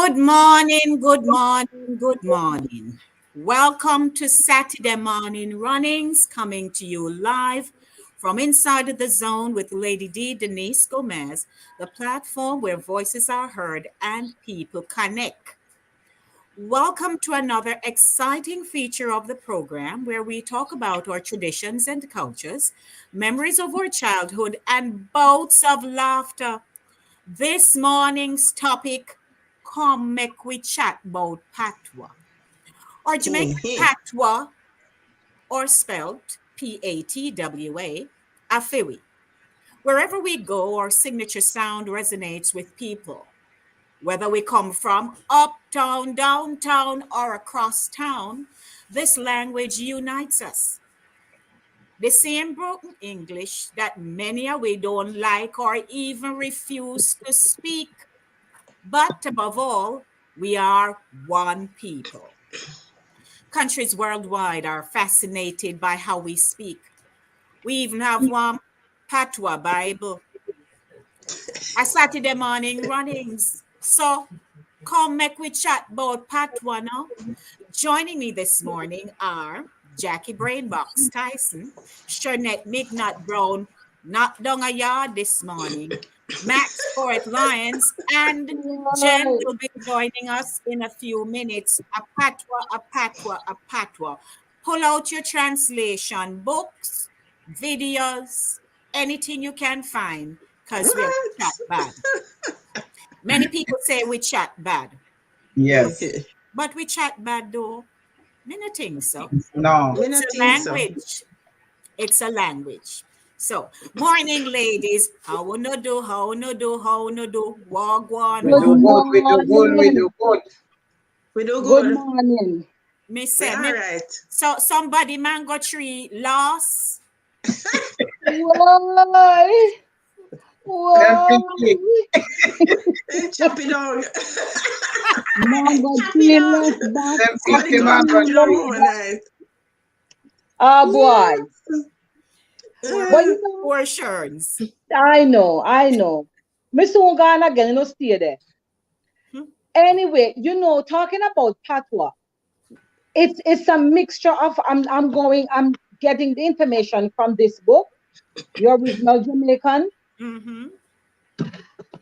Good morning, good morning, good morning. Welcome to Saturday Morning Runnings, coming to you live from inside of the zone with Lady D. Denise Gomez, the platform where voices are heard and people connect. Welcome to another exciting feature of the program where we talk about our traditions and cultures, memories of our childhood, and bouts of laughter. This morning's topic, come make we chat about Patwa, or Jamaican Patois, or spelled Patwa, Afiwi. Wherever we go, our signature sound resonates with people. Whether we come from uptown, downtown, or across town, this language unites us. The same broken English that many of we don't like or even refuse to speak. But above all, we are one people. Countries worldwide are fascinated by how we speak. We even have one Patois Bible, a Saturday morning runnings. So come make we chat about Patois now. Joining me this morning are Jackie Brainbox Tyson, Shernette Midnight Brown, not down a yard this morning, Max Forth Lyons, and Jen will be joining us in a few minutes. A Patois, a Patois, a Patois. Pull out your translation books, videos, anything you can find, because we're chat bad. Many people say we chat bad. Yes. But we chat bad though. Many things so. No. It's a language. It's a language. So, morning, ladies. How no do? How no do? How no do? Wagwan. We do good. We do good. We do good. We do good. Good morning. Me say, All right. so somebody mango tree lost. Why? Why? Chop it down. Mango Chop tree it down. left back. Chop it down. Oh boy. But you know, Poor Sherns. I know. Miss Ungan again, you know, stay there. Anyway, you know, talking about Patwa, it's a mixture of I'm getting the information from this book, The Original Jamaican. Mm-hmm.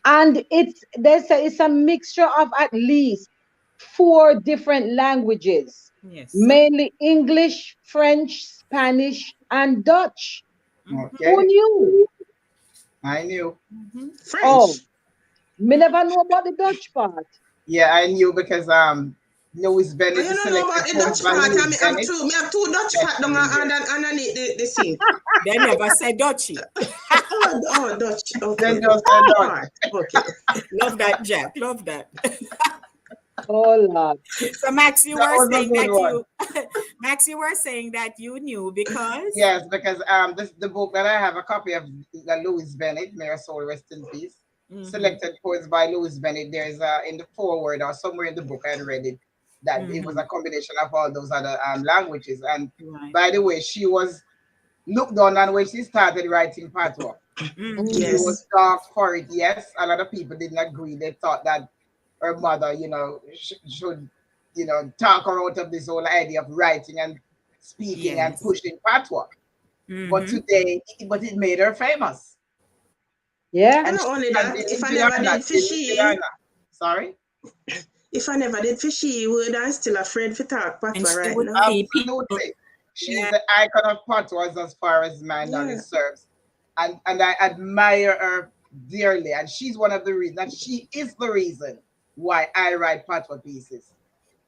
And it's a mixture of at least 4 different languages, Yes. mainly English, French, Spanish, and Dutch. Okay. Who knew? I knew. French. Oh, me never know about the Dutch part. Yeah, I knew because Louis Bennett You don't know about the Dutch part. I have two Dutch part underneath the scene. They never said Dutchy. Oh, Dutch. Okay. Then just a Dutch. Okay. Love that, Jack. Love that. Oh Lord. So Max, you That were was a saying good that one. Max, you were saying that you knew because Yes, because this the book that I have a copy of Louis Bennett, may her soul rest in peace. Selected poems by Louis Bennett. There's in the foreword or somewhere in the book I read it that it was a combination of all those other languages. And by the way, she was looked down on when she started writing Patois. She Yes. was dark for it. Yes, a lot of people didn't agree. They thought that her mother, should, talk her out of this whole idea of writing and speaking and pushing Patois. But today, it made her famous. Yeah. And not only that, if I never did fishy, sorry. If I never did fishy, would I still afraid to talk Patois right now? Absolutely. She's the icon of Patois as far as my knowledge serves. And I admire her dearly. And she's one of the reasons, and she is the reason why I write Patois pieces.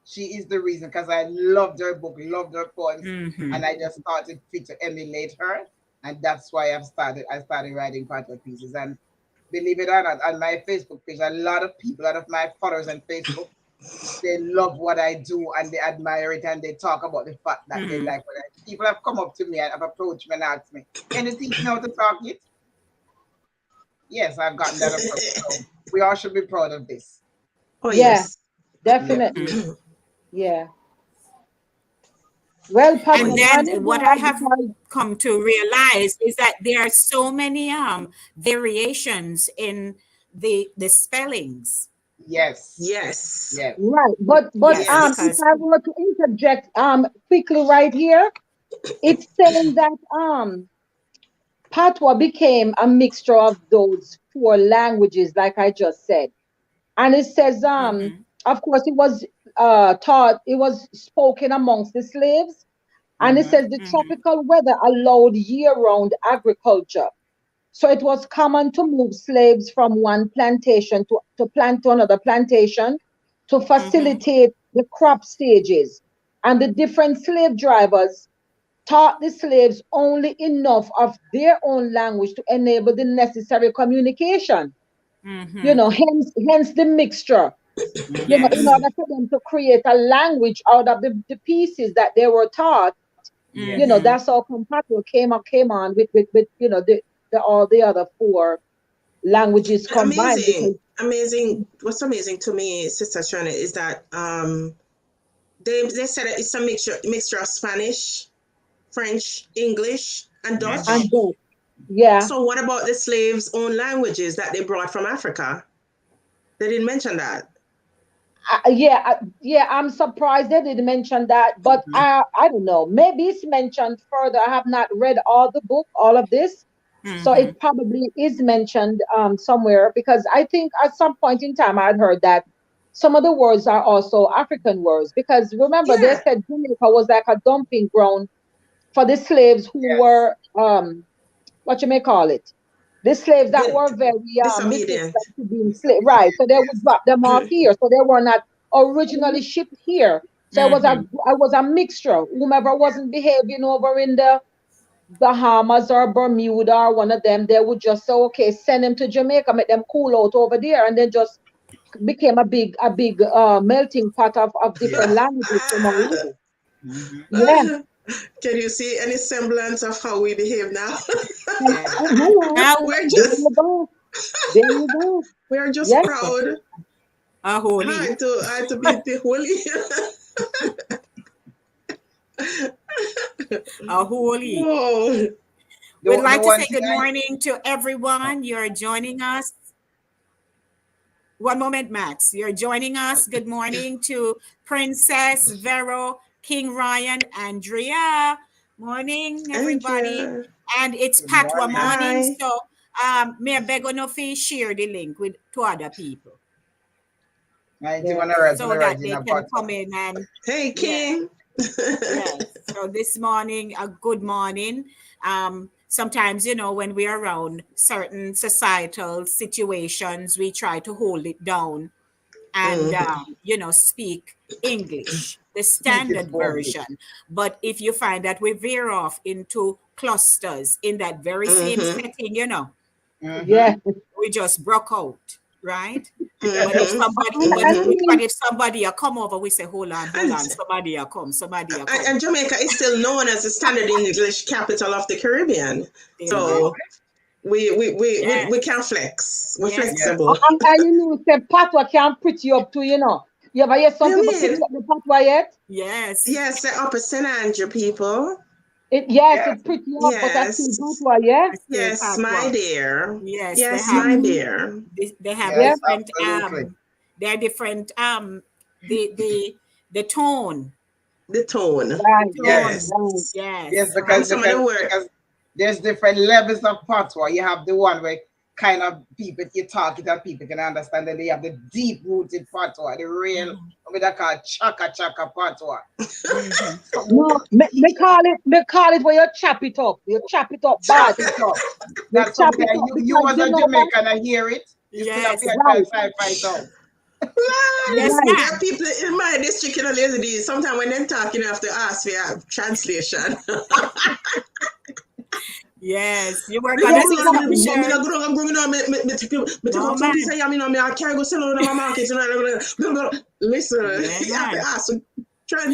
She is the reason because I loved her book, loved her poems, and I just thought it fit to emulate her. And that's why I started writing Patois pieces. And believe it or not, on my Facebook page, a lot of my followers on Facebook, they love what I do and they admire it and they talk about the fact that they like what I do. People have come up to me and have approached me and asked me, anything you know to talk it? Yes, I've gotten that approach. So we all should be proud of this. Oh, Yeah, yes. definitely. Yeah. Well, and then what I have come to realize is that there are so many variations in the spellings. Yes. Yes. Yes. Right. But Yes, if because I were to interject quickly right here, it's saying that Patois became a mixture of those four languages, like I just said. And it says, mm-hmm, of course, it was taught, it was spoken amongst the slaves. And it Mm-hmm. says the tropical weather allowed year-round agriculture. So it was common to move slaves from one plantation to plant to another plantation to mm-hmm, facilitate the crop stages. And the different slave drivers taught the slaves only enough of their own language to enable the necessary communication. You mm-hmm. know, hence the mixture. You know, in Yes. Mm-hmm. order for them to create a language out of the pieces that they were taught, you know, Yes. Mm-hmm. that's how compatible came on with you know the all the other four languages combined because Amazing. What's amazing to me, Sister Shana, is that they said that it's a mixture of Spanish, French, English, and Mm-hmm. Dutch. and both. Yeah. So what about the slaves' own languages that they brought from Africa? They didn't mention that. Yeah, I'm surprised they didn't mention that, but Mm-hmm. I don't know. Maybe it's mentioned further. I have not read all the book, all of this, so Mm-hmm. it probably is mentioned somewhere because I think at some point in time I'd heard that some of the words are also African words because remember they Yeah. said Jamaica was like a dumping ground for the slaves who Yes. were what you may call it, the slaves that Di- were very disobedient. resistant to being slave, right? So they would drop them off here. So they were not originally shipped here. So Mm-hmm. it was a mixture. Whomever wasn't behaving over in the Bahamas or Bermuda or one of them, they would just say, okay, send them to Jamaica, make them cool out over there, and then just became a big melting pot of different Yes. languages from all over. Mm-hmm. Yeah. Can you see any semblance of how we behave now? And, Yes. hello. Now, we're There just you go. There you go. we're just Yes. proud. holy, Hard to beat the holy. holy. Whoa. We'd The like to one say thing good I morning to everyone. You're joining us. One moment, Max. You're joining us. Good morning to Princess Vero, King Ryan, Andrea. Morning, everybody. Andrea. And it's good Patwa morning. morning. Hi. So may I beg on of you share the link with to other people I do Yeah. want to write so the that they original can come Patois. in and Hey, yeah. King. Yes. So this morning, a good morning. Sometimes, when we are around certain societal situations, we try to hold it down and, Mhm. speak English, the Speak it standard boldly. version. But if you find that we veer off into clusters in that very same Mhm. setting, Mm-hmm. Yeah. we just broke out, right? But if Mhm. somebody, And, but and if, I Mhm. but mean, if somebody a come over, we say, hold And, on, somebody a come, somebody a and come. and Jamaica is still known as the standard English capital of the Caribbean. There you Mm-hmm. go. So we Yes, can flex. We're yes. Yes. flexible. and you know, say Patwa can put you up to, you know. You ever hear What some do you people put mean? you up the Patwa yet? Yes. Yes, the Upper St. Andrew people. Yes, Yes. it put you up, but that's still Yes. Patwa, yeah? I say Yes, my Patwa. dear. Yes, they Yes, have my Mm-hmm. dear. they have Yeah. Yes. different Absolutely. they're different the tone. The tone. The Right, Yes. tone. right. Yes. Yes. And Because some of the because word. because there's different levels of Patois. You have the one where kind of people you talk it and people can understand, and they have the deep rooted Patois, the real what they call chaka Patois. Mm-hmm. No, me call it where you chop it up. You chop it up Chop bad. it up. You That's chop something it that up you because as you a know what? Jamaican, I hear it. You still have to Yes. try Right. to find out. Lord, Yes, Right. there are ma'am. people in my district, lazy days. Sometimes when they're talking, you have to ask for a translation. Yes. You were Me Yeah, gonna go say down, something, exactly. me Sharon? not go down and bring it me take No, out some piece man. of yam, me I carry go sell out in my market, Listen, Yeah, you have to man. ask for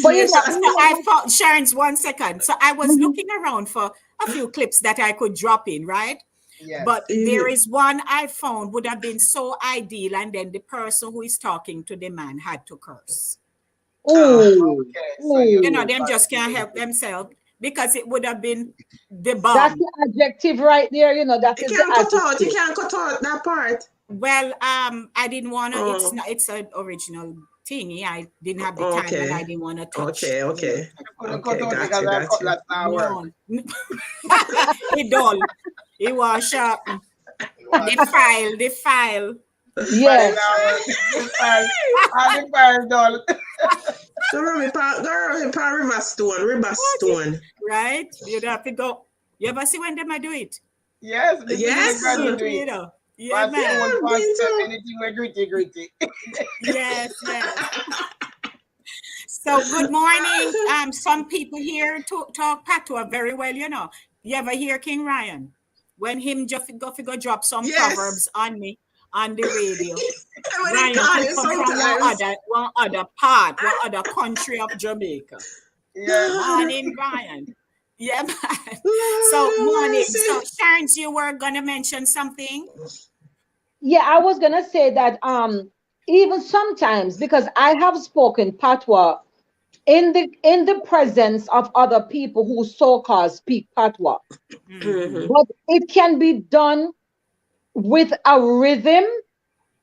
But you So, know, translation. so I found Sharon's 1 second. So I was mhm. looking around for a few clips that I could drop in, right? Yes. But there is one I found would have been so ideal, and then the person who is talking to the man had to curse. Ah, Oh, Okay. So you oh, Them got just to can't use help it. themselves because it would have been the that's bomb. the adjective right there. You know, that you is the can't cut out. You adjective. can't cut out that part. Well, I didn't wanna. It's Oh, not. It's an original thingy. I didn't have the time, and I okay. didn't want to touch. Okay, You know, okay. You couldn't cut Okay, out got because you, our got you. cutlass now work. no. It dull. It was sharp. It was The sharp. file. The file. The file Yes. now work. The file. All the file done. Girl, him pa River What it? Stone. Right? You'd have to go. You ever see when them I do it? Yes, me see my Yes. granny Me do too, it. you know. Yeah, But man. stone Yeah, past me them, too. anything we gritty, gritty. Yes, yes. So good morning. Some people here talk patois very well, you know. You ever hear King Ryan? When him just go drop some Yes. proverbs on me on the radio. And when they Ryan call could you come from sometimes. one other part, one other country of Jamaica. Yes. Morning, Ryan. Yeah, man. Lord So have morning. So mercy. Sharon, you were gonna mention something? Yeah, I was gonna say that even sometimes because I have spoken patois in the presence of other people who so-called speak patois, Mm-hmm. Mm-hmm. but it can be done with a rhythm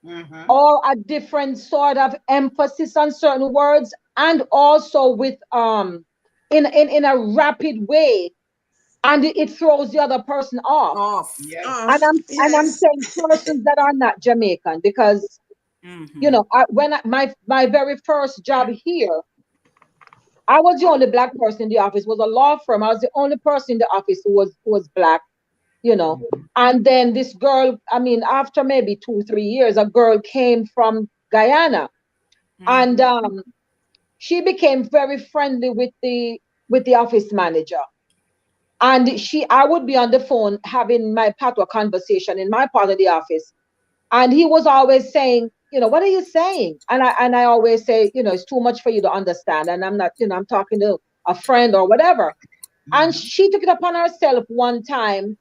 Mm-hmm. or a different sort of emphasis on certain words, and also with in a rapid way, and it throws the other person off. Off. Yes. And Off. I'm Yes. saying persons that are not Jamaican, because you Mm-hmm. know my very first job here, I was the only black person in the office. It was a law firm. I was the only person in the office who was black, you know. And then this girl, I mean, after maybe 2 3 years, a girl came from Guyana, and Mm-hmm. she became very friendly with the office manager. And I would be on the phone having my patois conversation in my part of the office, and he was always saying, what are you saying? And I always say, it's too much for you to understand, and I'm not, I'm talking to a friend or whatever. And Mm-hmm. she took it upon herself one time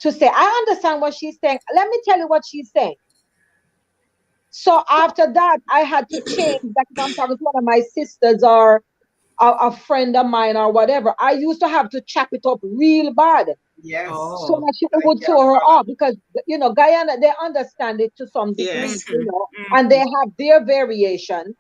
to say, I understand what she's saying, let me tell you what she's saying. So after that, I had to change, like if I'm talking to one of my sisters or a friend of mine or whatever, I used to have to chop it up real bad Yes. so Oh. that she Thank would you, throw her brother. off, because Guyana, they understand it to some degree, Yes. Mm-hmm. and they Mm-hmm. have their variation.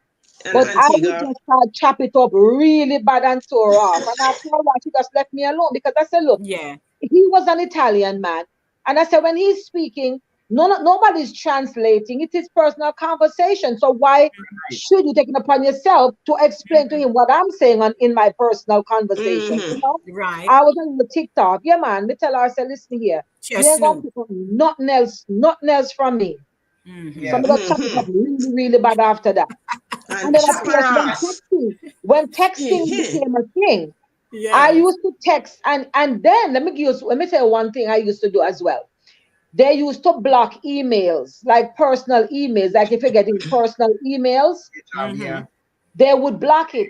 And But I would Antigua. just chop it up really bad and throw her off. And after a while, she just left me alone, because I said, look, Yeah. he was an Italian man. And I said, when he's speaking, nobody's translating. It is personal conversation. So why Right. should you take it upon yourself to explain to him what I'm saying in my personal conversation? Mm-hmm. Right. I was on the TikTok. Yeah, man. Me tell her, I said, listen here. You Just ain't gonna Snoop. pick up nothing else from me. So Mm-hmm. I'm Yes. gonna chop it up Mm-hmm. really, really bad after that. And And then of chop her course, off. when Hey, texting hey. became a thing, I Yes. used to text, and then let me tell you one thing I used to do as well. They used to block emails, like personal emails. Like if you're getting personal emails, Good job. Mm-hmm. Yeah. they would block it.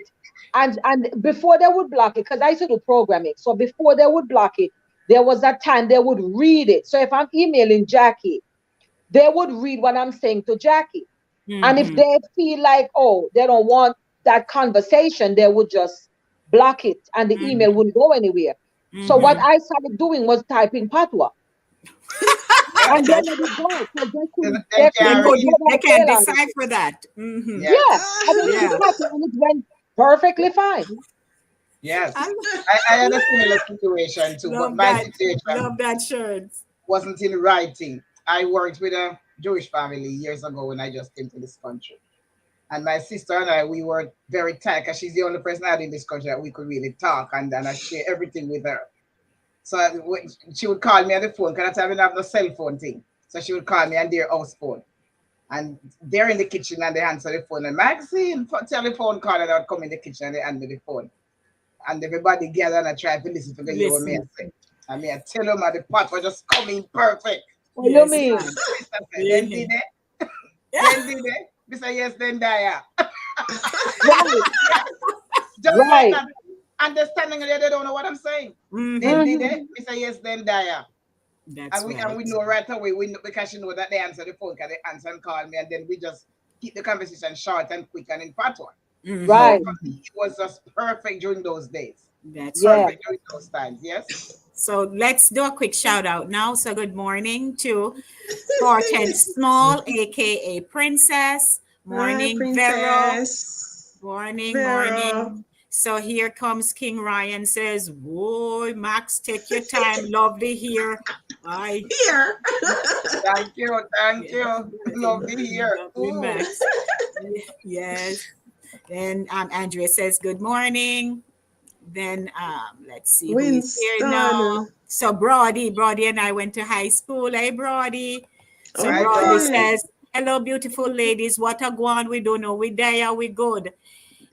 And before they would block it, because I used to do programming. So before they would block it, there was that time they would read it. So if I'm emailing Jackie, they would read what I'm saying to Jackie. And if Mm-hmm. they feel like, oh, they don't want that conversation, they would just block it and the email Mm-hmm. wouldn't go anywhere. So what Mm-hmm. I started doing was typing Patois. Yeah. And then let it go. Because They they They can't couldn't could read. get they that can tail on it. decipher that. Mm-hmm. Yes. Yeah. And then Yeah. it happened and it went perfectly fine. Yes. I I had a similar situation too, but love my that. situation Love that shirt. wasn't in writing. I worked with a Jewish family years ago when I just came to this country. And my sister and I, we were very tight because she's the only person out in this country that we could really talk, and I share everything with her. So she would call me on the phone because I didn't have no cell phone thing. So she would call me on their house phone. And they're in the kitchen and they answer the phone. And Maxine, telephone call, and I would come in the kitchen and they hand me the phone. And everybody gather and I try to listen to hear what me I Listen. say. I mean, I tell them the pot was just coming perfect. What do you Yes, mean? man. Then Yeah. did it? Yeah. Then did it? We say yes, then die. Right, Just like right. that. Understanding that they don't know what I'm saying. Then Mm-hmm. did Mm-hmm. it? We say yes, then die. That's And we right. know right away, we know, because she know that they answer the phone, because they answer and call me, and then we just keep the conversation short and quick and in patois. So Mm-hmm. Right. for me, it was just perfect during those days. That's Yeah. right. During those times, yes. So let's do a quick shout out now. So good morning to Hortense Small, aka Princess. Hi, Morning, Vero. Princess. Morning, Vero. morning. So here comes King Ryan says, "Boy, Max, take your time. Lovely here. I Here. Thank you, thank you. Lovely here. lovely Ooh. Max." Yes. And Andrea says, "Good morning." Then let's see who is here now. Winston. So Brody and I went to high school. Hey, Brody. So Hi, Brody Okay. Brody. says, "Hello, beautiful ladies. What a go on? We don't know. We there, we good.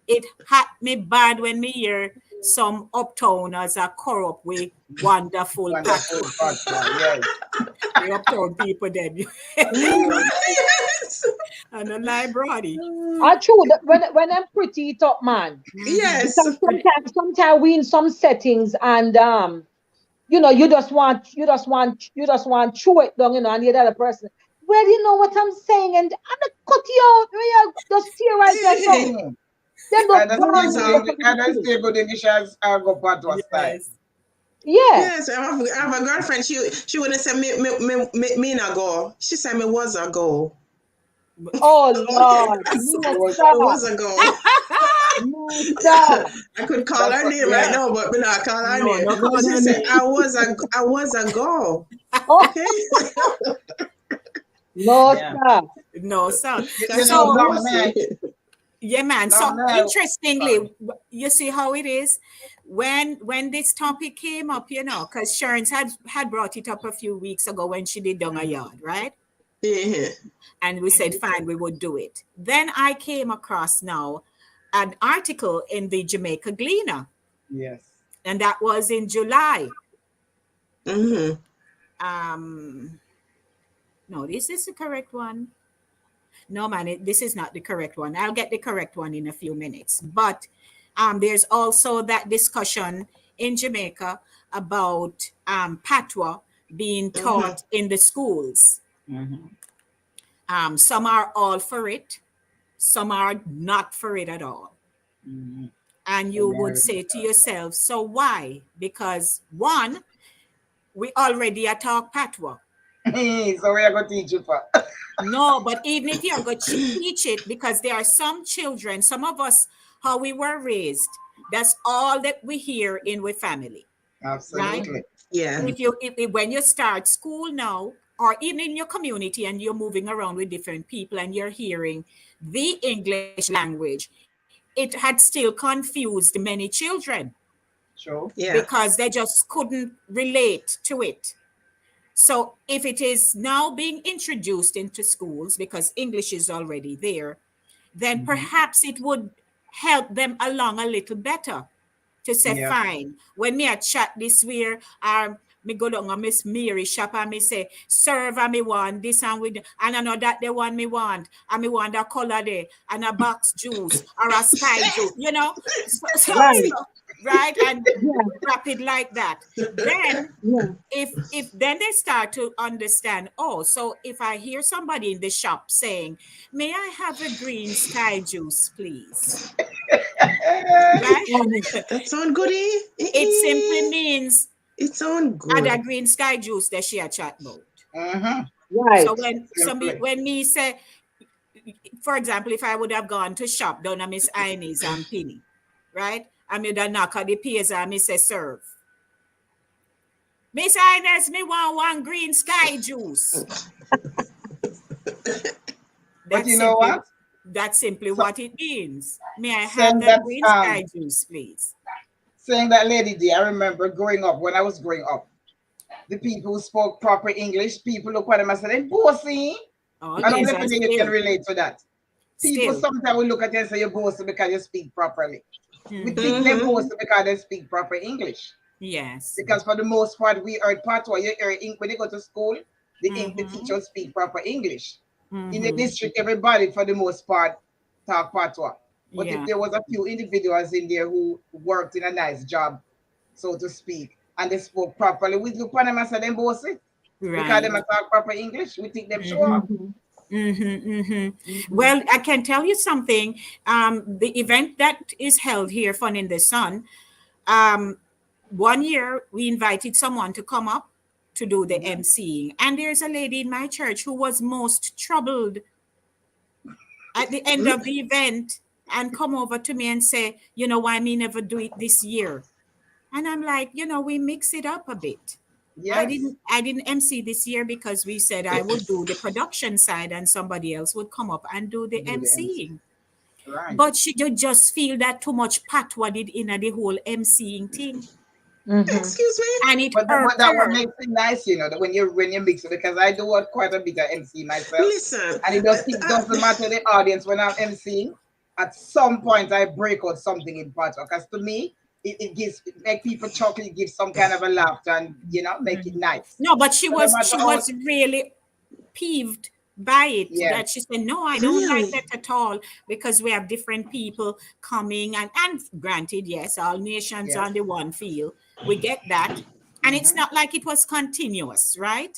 It hurt me bad when me hear some uptowners are corrupt with wonderful Wonderful patois. Patwa, yes. The uptown people then." Yes. And a lie, Brody. I true that when I'm pretty it up, man. Mhm. Yes. Because sometimes we in some settings and you just want chew it down, and the other person. Well, you know what I'm saying, and I'm gonna cut you out. You just tear right back down. Mm. Then I just don't go speak on Yes. with good the English. rest I of the don't thing. speak good English as I go Patwa style. Yes. Yeah. Yes. I have a girlfriend. She wouldn't say me not go. She said me was a go. Oh Okay. Lord, no Was I sir, was a go. no sir, I could call that's her what, name right yeah. now, but me not call her No, name. no But call she her said name. I was a go. oh Okay. no Yeah. sir. No, sir. You Cause know, she So Dominic, bossy. yeah, man. So Dominic, sorry. interestingly, you see how it is when this topic came up, because Sharon's had brought it up a few weeks ago when she did Dung a Yard, right? Yeah. And we said, fine, we would do it. Then I came across now an article in the Jamaica Gleaner, Yes. and that was in July. Mm-hmm. Um, no, is this the correct one? No, man, this is not the correct one. I'll get the correct one in a few minutes. But there's also that discussion in Jamaica about Patwa being Mm-hmm. taught in the schools. Mm-hmm. Some are all for it, some are not for it at all. Mm-hmm. And So you would there. say to yourself, so why? Because one, we already are talk Patwa. So we are going to teach you for. No, but even if you're going to teach it, because there are some children, some of us, how we were raised, that's all that we hear in with family, right? Absolutely. Yeah. If when you start school now, or even in your community and you're moving around with different people and you're hearing the English language, it had still confused many children True. Yeah. because they just couldn't relate to it. So if it is now being introduced into schools because English is already there, then Mm-hmm. perhaps it would help them along a little better to say, Yeah. fine, when me a chat this where me go down a Miss Mary shop and me say, serve and me want this and with and I know that the one me want and me want a color there and a box juice or a sky juice, Right. right, and Yeah. rapid like that. Then Yeah. if then they start to understand, oh, so if I hear somebody in the shop saying, may I have a green sky juice, please? Right? That sound goody. It simply means It sound other good. green sky juice that she a chat about. Mm-hmm. So Right. Simply. when me say, for example, if I would have gone to shop down at Miss Inez and Penny, right? I mean the knock at the piers and me say serve. Miss Inez, me want one green sky juice. But That's you know simply what? that's simply So, what it means. May I have saying that that green sky juice, please? saying that Lady D, I remember growing up, when I was growing up, the people who spoke proper English, people look at them and say, they bossy. And I'm Always and definitely you can still. relate to that. People Still. sometimes will look at you and say you're bossy because you speak properly. We Mhm. think they're Mm-hmm. bossy because they speak proper English. Yes. Because for the most part, we heard Patois. You hear when they go to school, the Mm-hmm. teachers speak proper English. In the Mm-hmm. district, everybody for the most part talk Patois. But if Yeah. there was a few individuals in there who worked in a nice job, so to speak, and they spoke properly, we look at them and say them bossy because Right. them talk proper English. We think them show Mm-hmm. up. Mm-hmm. Mm-hmm. Mm-hmm. Mm-hmm. Well, I can tell you something. The event that is held here, Fun in the Sun, one year we invited someone to come up to do the emceeing, and there's a lady in my church who was most troubled at the end of the event and come over to me and say, why me never do it this year? And I'm like, we mix it up a bit. Yes. I didn't MC this year because we said I would do the production side and somebody else would come up and do the emceeing. Right. But she just feel that too much Patwa did in the whole emceeing thing. Excuse me? And it But hurt that her. what makes it nice, that when you mix it, because I do quite a bit of MC myself. Listen. And it doesn't matter the audience when I'm MCing. At some point I break out something in Patwa. Because to me, it make people chuckle, it gives some kind of a laughter and make it nice. No, but she was really peeved by it. Yeah. That she said, no, I don't like that at all, because we have different people coming and granted, yes, all nations on the one field. We get that. And it's not like it was continuous, right?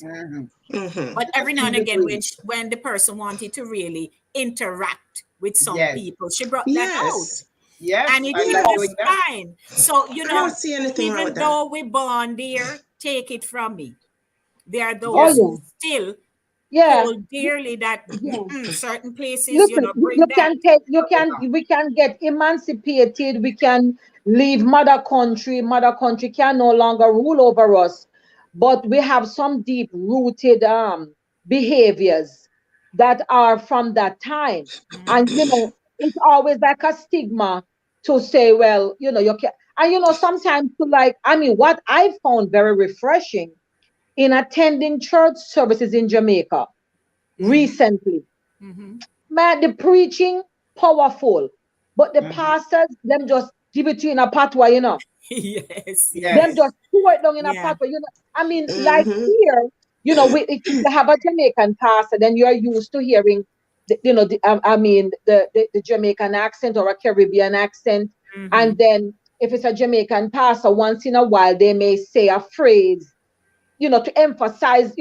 But every now and again, when the person wanted to really interact with some people, she brought that out. Yes, and it was fine. So, I don't see anything wrong even with that. though we born there, take it from me. There are those who still hold dearly that certain places, Listen, bring we can get emancipated, we can leave mother country can no longer rule over us, but we have some deep rooted behaviors that are from that time. And it's always like a stigma to say, well, you can, and sometimes to what I found very refreshing in attending church services in Jamaica recently. Man, the preaching powerful, but the pastors, them just give it to you in a Patwa, Yes. Them just pour it down in a Patwa, I mean, like here, if you have a Jamaican pastor, then you're used to hearing, the Jamaican accent or a Caribbean accent, and then if it's a Jamaican pastor, once in a while they may say a phrase, to emphasize,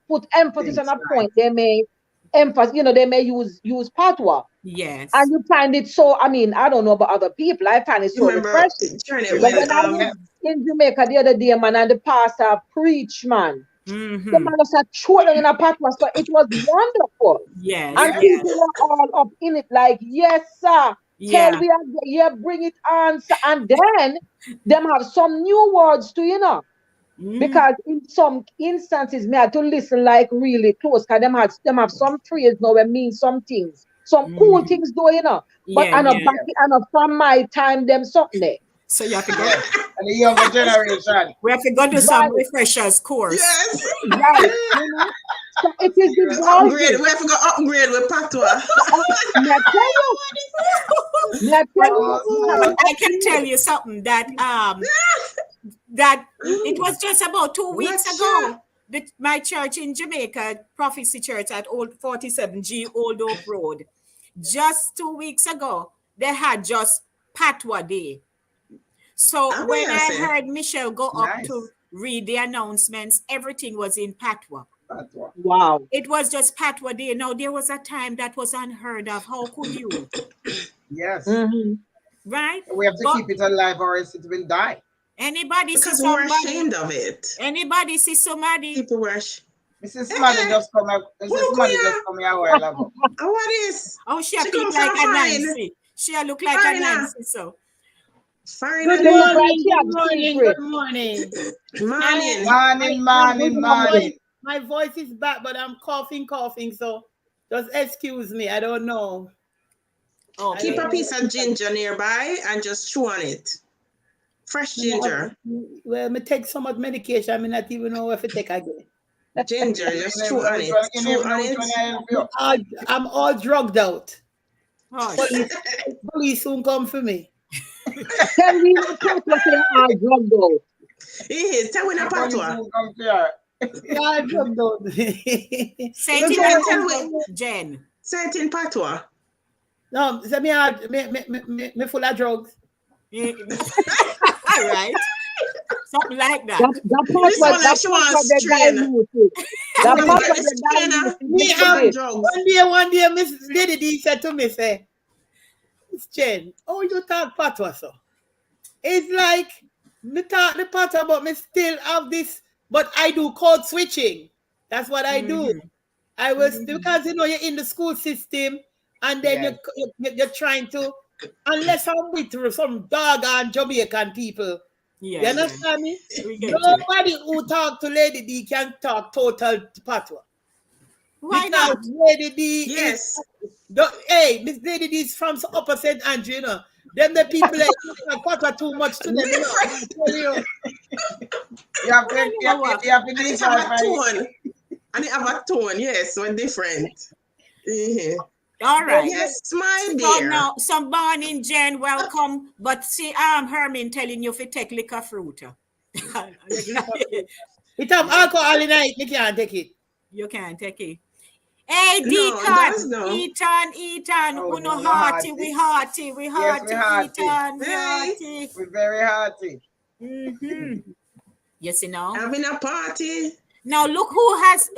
put emphasis on a point. They may emphasize, they may use Patwa. Yes. And you find it so, I don't know about other people, I find it so refreshing. When I was in Jamaica the other day, man, and the pastor preached, man. The man was throwing in a Patwa, so it was wonderful. Yes. And people were all up in it, like, yes, sir. Tell me, bring it on, sir. And then them have some new words to, because in some instances, me had to listen like really close, because them have some phrase now that mean some things, some cool things though, But from my time, them something there. So you have to go. And the younger generation. We have to go to some refreshers course. Yes. Right. So it is evolving. We have to go upgrade with Patwa. I can tell you something that that it was just about 2 weeks ago. My church in Jamaica, Prophecy Church at Old 47G Old Oak Road, just 2 weeks ago, they had just Patwa Day. So when I heard Michelle go up to read the announcements, everything was in Patwa. Wow. It was just Patwa Day. Now, there was a time that was unheard of. How could you? Yes. Right? We have to keep it alive or else it will die. Anybody because see we're somebody? ashamed of it. Anybody see somebody? People were Mrs. Smiley just come out. Mrs. Smiley just come here a while ago. Oh, what is? Oh, she look like a Nancy. She look like a Nancy, so. Good morning. Morning. My voice is back, but I'm coughing, so just excuse me. I don't know. Oh, keep a piece of ginger nearby and just chew on it. Fresh ginger. Well, me take so much medication, I may not even know if I take again. Ginger, just chew on it. I'm all drugged out. Oh, police soon come for me. Tell me what you're all drugged out. Tell me the Patwa. Yeah, drugged out. Say it in Patwa, Jen. Say it in Patwa. No, say me full of drugs. All right. Something like that. One day, Miss Lady D said to me, say, Miss Jen, oh, you talk Patwa, so? It's like Me talk the Patois, but me still have this. But I do code switching. That's what I do. I was because you know you're in the school system, and then Yes. you're trying to, unless I'm with some dog and Jamaican people. You Yeah, yeah. understand me? We get you. Nobody who talk to Lady D can talk total Patois. Why Because not? Lady D Yes. hey, Miss Lady D is from Upper St. Andrew, you know. Them the people that talk Patois too much to them, you know. I tell you. You have to, You know what? you have to And it decide have a tone. And it have a tone, yes, when different. Mhm. All right. Yes, my So dear. now, some morning, Jen, welcome. But see, Hermin telling you if you take liquor fruit. It have alcohol in it, you can't take it. You can't take it. Hey, No, it does no. Eaton, Oh, uno no, hearty, hearty. we hearty, we Yes, hearty, we hearty. Eaton, we Hey. hearty. We're very hearty. Yes, you know. Having a party. Now look who has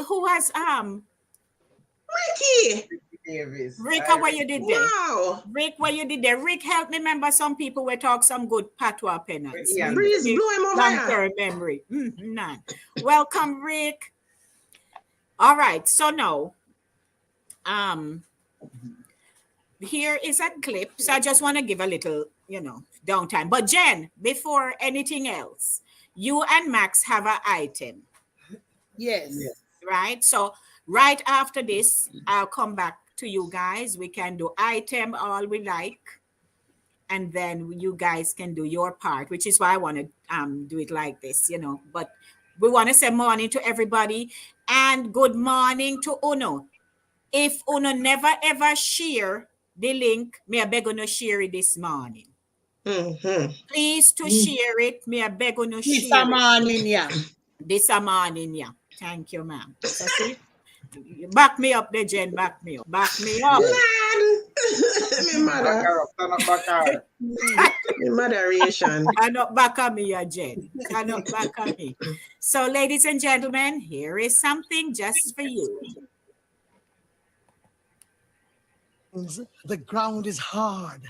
Ricky. Davis. Rick, what you did there? Wow. Rick, what you did there? Rick, help me remember some people were talk some good patois penance. Yeah. Breeze blew him over. Long-term memory. None. Welcome, Rick. All right, so now, here is a clip. So I just want to give a little, downtime. But Jen, before anything else, you and Max have an item. Yes. Right? So right after this, I'll come back to you guys. We can do item all we like. And then you guys can do your part, which is why I want to do it like this, But we want to say morning to everybody and good morning to Uno. If Uno never ever share the link, me I beg Uno share it this morning. Please to share it. Me I beg Uno share it. This morning, yeah. Thank you, ma'am. So see, back me up there, Jen. Back me up. Back me up. Me mother. Me moderation. Cannot back on me, Jen. Cannot back on me. So, ladies and gentlemen, here is something just for you. The ground is hard.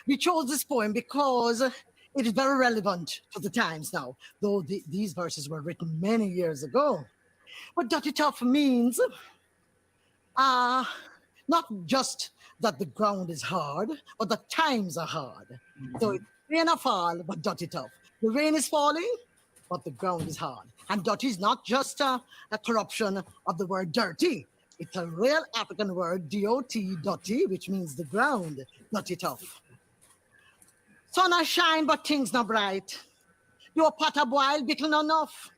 We chose this poem because it is very relevant to the times now, though these verses were written many years ago. But dirty tough means not just that the ground is hard, but the times are hard. So it's rain or fall, but dirty tough. The rain is falling, but the ground is hard. And dirty is not just a corruption of the word dirty. It's a real African word, D-O-T, dirty, which means the ground, dirty tough. Sun a shine, but things not bright. Your pot a boil, bickle not enough.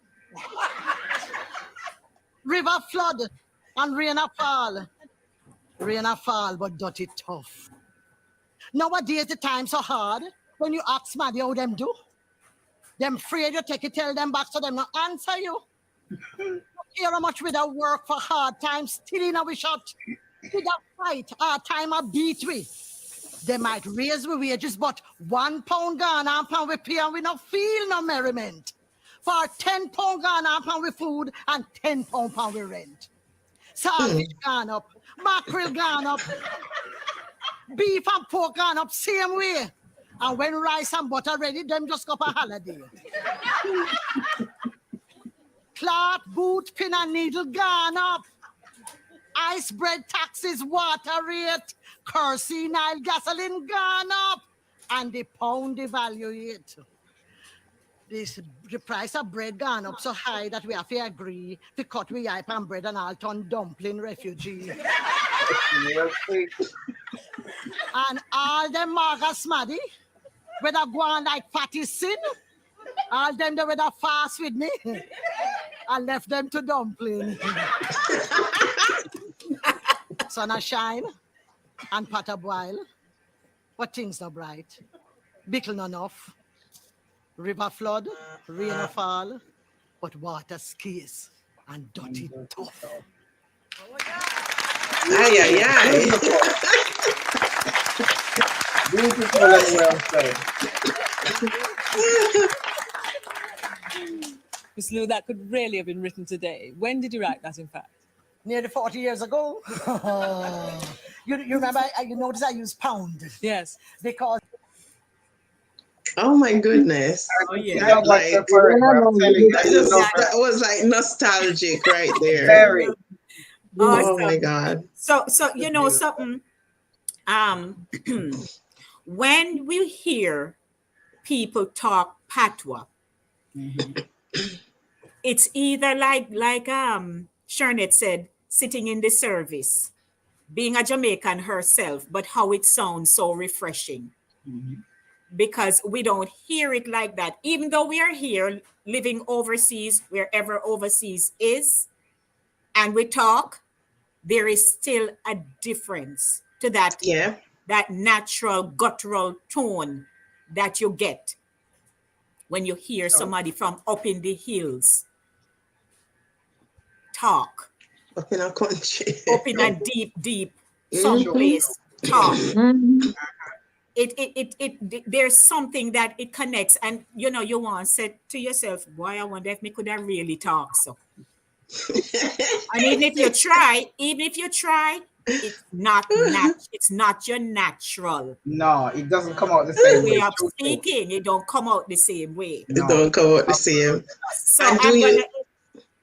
River flood and rain a fall. Rain a fall, but dirty tough. Nowadays, the times so hard. When you ask Maddie how them do, them afraid you take it, tell them back so them not answer you. Hear how much we da work for hard times, still in our shot. We da fight, hard time a beat we. They might raise the wages, but £1 gone and pound we pay and we not feel no merriment. For £10 gone and pound we food and £10 pound we rent. Saltfish gone up, mackerel gone up, beef and pork gone up, same way. And when rice and butter ready, them just go for holiday. Cloth, boot, pin and needle gone up. Ice bread taxes, water rate, kerosene, oil, gasoline gone up. And the pound devaluate. The price of bread gone up so high that we have to agree to cut we hype and bread and all turn dumpling refugee. And all them maga smaddy, whether go on like fatty sin, all them that whether fast with me, I left them to dumpling. Sun a shine and pot a boil, but things not bright. Bickle not enough. River flood, rain a fall, but water scarce and dirty tough. Ay, ay, ay. Beautiful and well said. Miss Lou, that could really have been written today. When did you write that, in fact? Nearly 40 years ago. You remember, you notice I use pound. Yes. Because Oh my goodness. Oh, You yeah. don't watch her forever. I'm telling you, you love her. That was like nostalgic right there. Very. Oh my Awesome. God. So you know something. When we hear people talk patois, it's either like Sharnette said, sitting in the service, being a Jamaican herself, but how it sounds so refreshing because we don't hear it like that. Even though we are here living overseas, wherever overseas is, and we talk, there is still a difference to Yeah. that natural guttural tone that you get when you hear somebody from up in the hills talk, Up in our country. up in a deep Mhm. someplace talk. Mhm. There's something that it connects, and you know you want to say to yourself, boy, I wonder if me could have really talk so. And even if you try, it's not your natural No, it doesn't come out the same way way. of True. speaking. It don't come out the same way. It No. don't come out the same. So And do I'm you gonna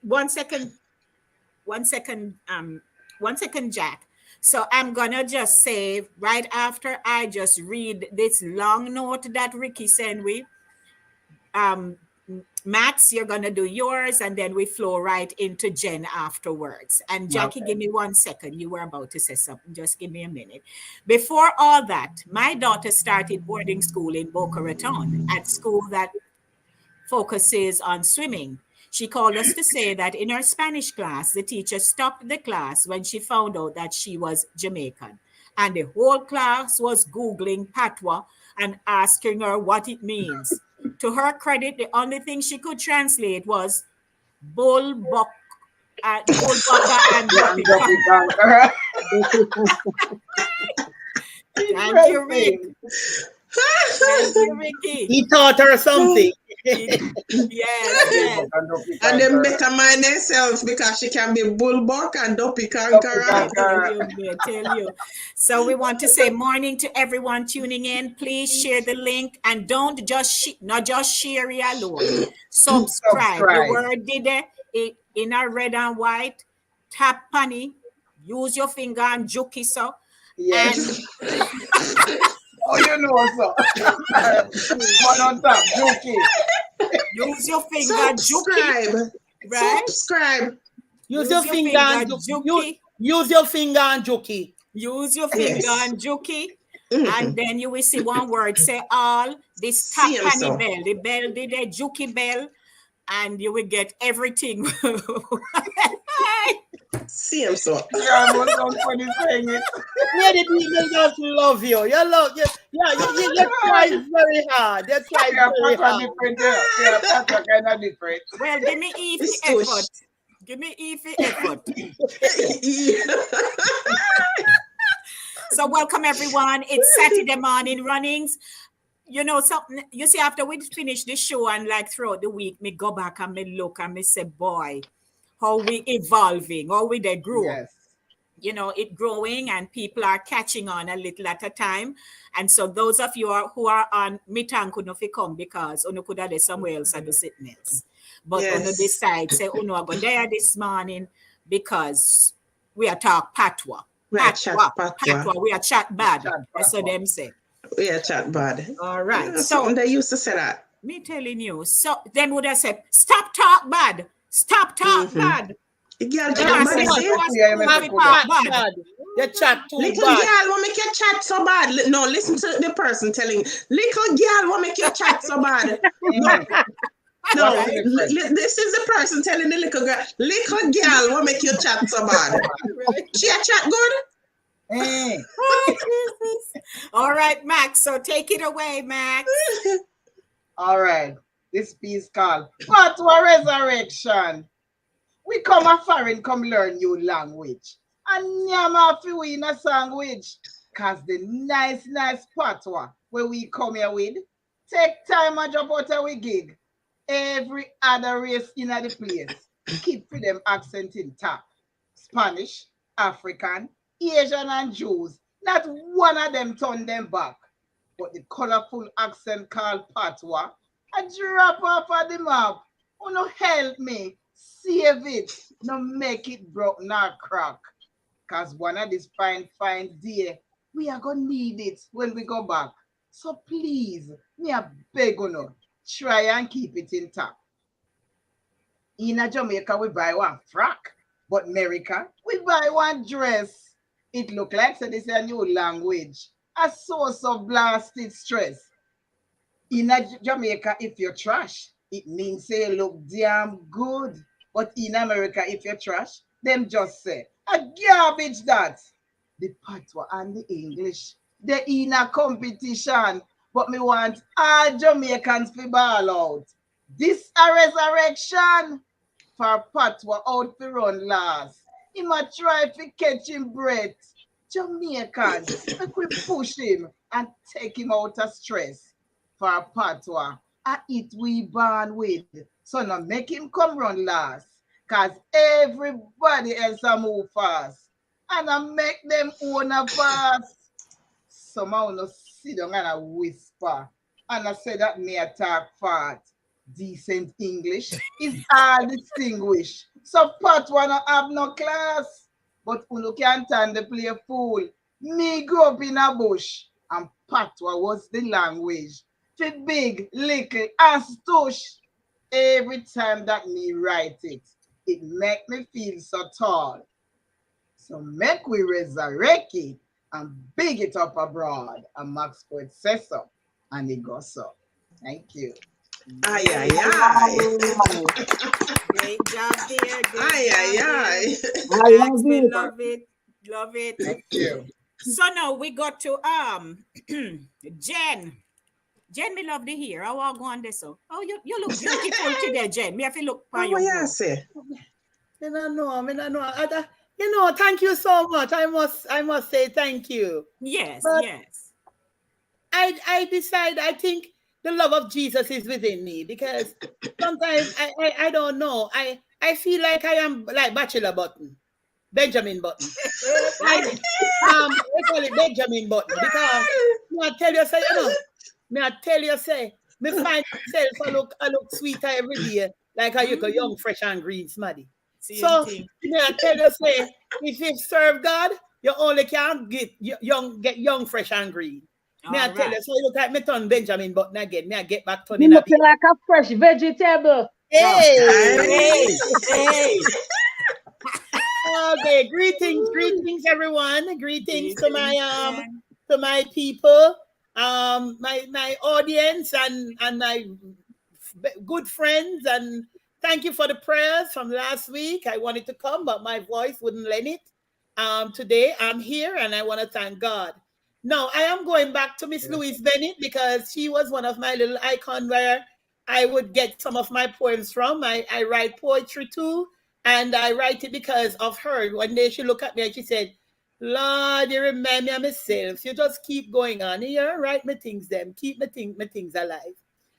one second, Jack. So I'm gonna just say right after I just read this long note that Ricky sent me. Max, you're gonna do yours, and then we flow right into Jen afterwards. And Jackie, Okay. give me 1 second. You were about to say something. Just give me a minute. Before all that, my daughter started boarding school in Boca Raton at school that focuses on swimming. She called us to say that in her Spanish class, the teacher stopped the class when she found out that she was Jamaican. And the whole class was Googling Patwa and asking her what it means. To her credit, the only thing she could translate was bull, buck, bull bucker, and And duppy. Duffy Conqueror. Thank you, Rick. Thank you, Ricky. He taught her something. Yes. and them better mind themselves because she can be bullbuck and dopey conqueror. I tell you. So we want to say morning to everyone tuning in. Please share the link and don't just not just share it alone. Subscribe. The word did it in a red and white. Tap punny. Use your finger and juki so. Yes. Oh, you know so. One on top, Juki. Use your finger, Subscribe. Right? Subscribe. Use your finger and juki. Use your finger and juki. Use your finger and juki. And then you will see one word, say all, this tap panny bell, the bell, the juki bell, and you will get everything. See him so. Yeah, was so funny saying it. Yeah, the people just love you. You try very hard. You try very hard. Different, yeah, Patwa kind of different. Well, give me easy effort. Give me easy effort. So welcome everyone. It's Saturday morning runnings. You know something, you see, after we finish the show and like throughout the week, me go back and me look and me say, boy, how we evolving, how we they grow. Yes. You know, it growing and people are catching on a little at a time. And so those of you who are on Mitan could not come because Uno could have somewhere else and do something else. But Uno decide, say Uno are going there this morning because we are talk Patwa. Patwa. We are chat bad. That's what them say. We are chat bad. All right. Yeah, so they used to say that. Me telling you. So then would I say, stop talk bad. Stop talk bad. You chat bad. You chat too little bad. girl will make you chat so bad. No, listen to the person telling. Little girl will make you chat so bad. No, this is the person telling the little girl. Little girl will make you chat so bad. She a chat good? All right, Max. So take it away, Max. All right. This piece called Patwa Resurrection. We come a foreign, come learn new language. And nyama fi we in a sandwich. Cause the nice Patwa where we come here with, take time and drop out our gig. Every other race in the place. Keep for them accent intact. Spanish, African, Asian and Jews. Not one of them turn them back. but the colorful accent called Patwa, I drop off of the map. Oh, no, help me. Save it. No make it broke nor crack. Because one of these fine day, we are going to need it when we go back. So please, me a beg you, try and keep it intact. In Jamaica, we buy one frock, but America, we buy one dress. It look like so this is a new language, a source of blasted stress. In Jamaica, if you're trash, it means say you look damn good. But in America, if you're trash, them just say, a garbage that. The Patwa and the English, they in a competition. But me want all Jamaicans to ball out. This a resurrection for Patwa out to run last. He might try to catch him breath. Jamaicans, make we push him and take him out of stress. For Patwa, it we born with. So now make him come run last. Cause everybody else a move fast. And I make them own a fast. Somehow no sit down and I whisper. And I say that me attack fat. Decent English is all distinguished. So Patwa no have no class. But uno can't stand the play fool. Me grew up in a bush. And Patwa was the language. For big, little, and stush. Every time that me write it, it make me feel so tall. So make we resurrect it and big it up abroad. And Max Poet says so. And it goes so. Thank you. Ay, ay, ay. Great job there. Ay, ay, ay. I love We it. love it. Love it. Thank you. So now we got to Jen. Jen, me love to hear. I want to go on this. So. Oh, you look beautiful today, Jen. Me have to look for What you. you say? I don't know. You know, thank you so much. I must say thank you. Yes, But yes. I decide, I think the love of Jesus is within me, because sometimes I don't know. I feel like I am like Bachelor Button, Benjamin Button. Like, we call it Benjamin Button, because I tell you, say, me find myself, I look sweeter every day, like I look a young, fresh and green smaddy. So me I tell you, say, if you serve God, you only can get young, fresh and green. Me I tell you, so you look like me turn Benjamin Button again. Me I get back You turning looking again. like a fresh vegetable. Hey. Hey. Okay, greetings everyone. Greetings to my people, my audience and my good friends, and thank you for the prayers from last week. I wanted to come, but my voice wouldn't let it. Today I'm here and I want to thank God. Now I am going back to Miss Louise Bennett, because she was one of my little icons where I would get some of my poems from. I write poetry too, and I write it because of her. One day she looked at me and she said, Lord, you remind me of myself. You just keep going on. You write me things them. Keep my things alive.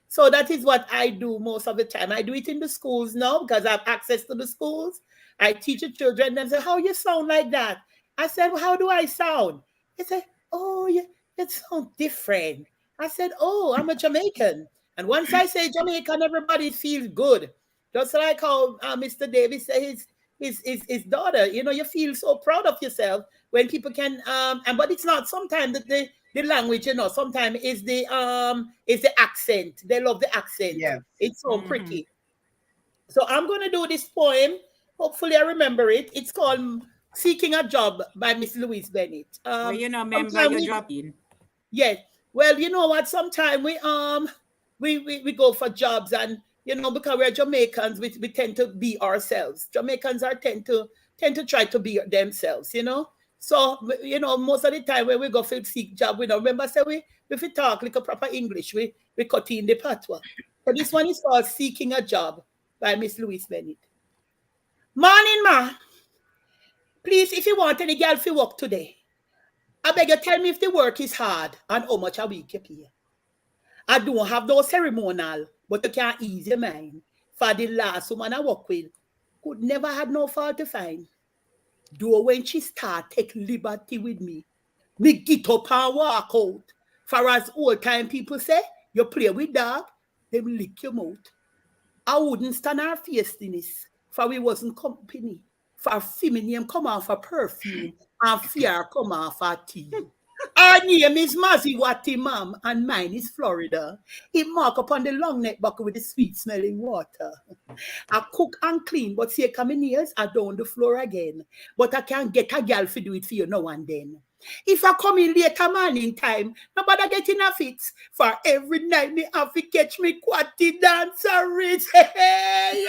So that is what I do most of the time. I do it in the schools now because I have access to the schools. I teach the children. They say, how you sound like that? I said, well, how do I sound? They say, oh, you sound different. I said, oh, I'm a Jamaican. And once I say Jamaican, everybody feels good. Just like how Mr. Davis said his daughter, you feel so proud of yourself when people can, but it's not sometimes the language, sometimes is the accent. They love the accent. Yes. It's so pretty. So I'm going to do this poem. Hopefully I remember it. It's called Seeking a Job by Miss Louise Bennett. Well, remember you drop in. Yes. Well, you know what? Sometimes we go for jobs, and because we're Jamaicans, we tend to be ourselves. Jamaicans tend to try to be themselves, So most of the time when we go for seek job, we don't remember say if we talk like a proper English, we cut in the Patwa. So this one is called Seeking a Job by Miss Louise Bennett. Morning, ma. Please, if you want any girl for work today, I beg you tell me if the work is hard and how much a week you pay. I don't have no ceremonial, but you can't ease your mind. For the last woman I work with, could never had no fault to find. Though when she start take liberty with me, me get up and walk out. For as old time people say, you play with dog, they will lick your mouth. I wouldn't stand our feastiness, for we wasn't company. For feminine come off a perfume, and fear come off a tea. Our name is Maziwati, ma'am, and mine is Florida. It mark upon the long neck bucket with the sweet smelling water. I cook and clean, but see, come in years, I down the floor again. But I can get a girl to do it for you now and then. If I come in later morning time, nobody get in a fit. For every night me have to catch me quatty dancer rich. Hey,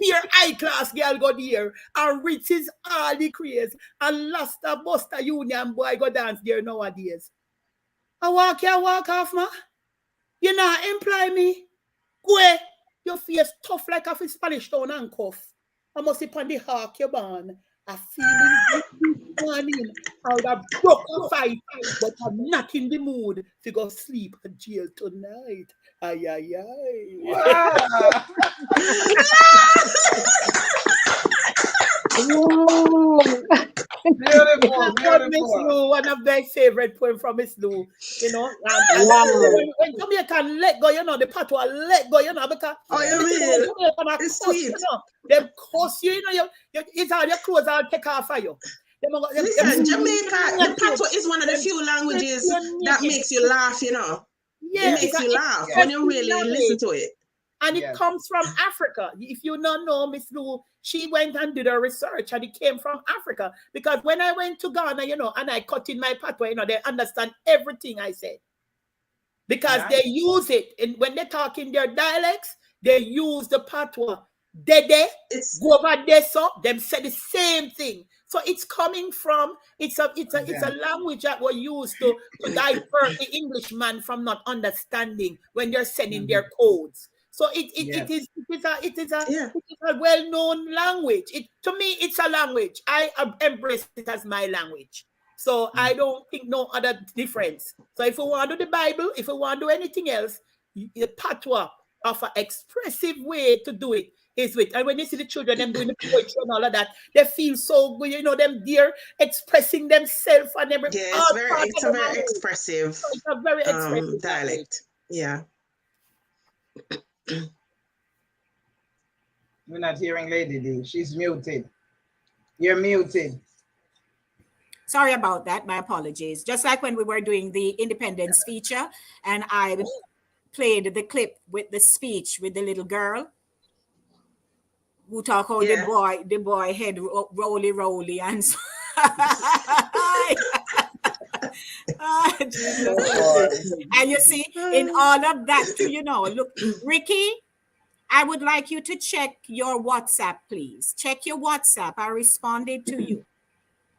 pure high class girl go there. And rich is all the craze. And last a Buster Union boy go dance there nowadays. I walk off, ma. You not employ me. Go ahead. Your face tough like a Spanish town and cuff. I must be on the hawk your born. I feeling good this morning. I would have broke a fight, but I'm not in the mood to go sleep at jail tonight. Ay, ay, ay. Wow. Beautiful. One of my favorite poems from Miss Lou. You know, when Jamaican let go, you know, the Patois let go, you know, because it's sweet. You know, them curse you, you know, it's all your clothes all take off for you. Listen, Jamaica, the Patois is one of the few languages that makes you laugh, you know. It makes you laugh when you really listen to it. And it comes from Africa. If you don't know, Miss Lou, she went and did her research and it came from Africa. Because when I went to Ghana, you know, and I cut in my patois, you know, they understand everything I said. Because they use it. And when they talk in their dialects, they use the patois. Dede, go over there, so them say the same thing. So it's coming from, it's a language that was used to divert the Englishman from not understanding when they're sending their codes. So it is a well-known language. To me, it's a language. I embrace it as my language. So I don't think no other difference. So if we want to do the Bible, if we want to do anything else, the patois of an expressive way to do it is with. And when you see the children, them doing the poetry and all of that, they feel so good. You know, them there expressing themselves and everything. Yeah, it's a very expressive, so it's a very expressive dialect. Yeah. We're not hearing Lady D. She's muted. You're muted. Sorry about that. My apologies. Just like when we were doing the independence feature and I played the clip with the speech with the little girl who talk about the boy head roly and so and you see in all of that too, you know, look, Ricky, I would like you to check your WhatsApp, please. Check your WhatsApp. I responded to you.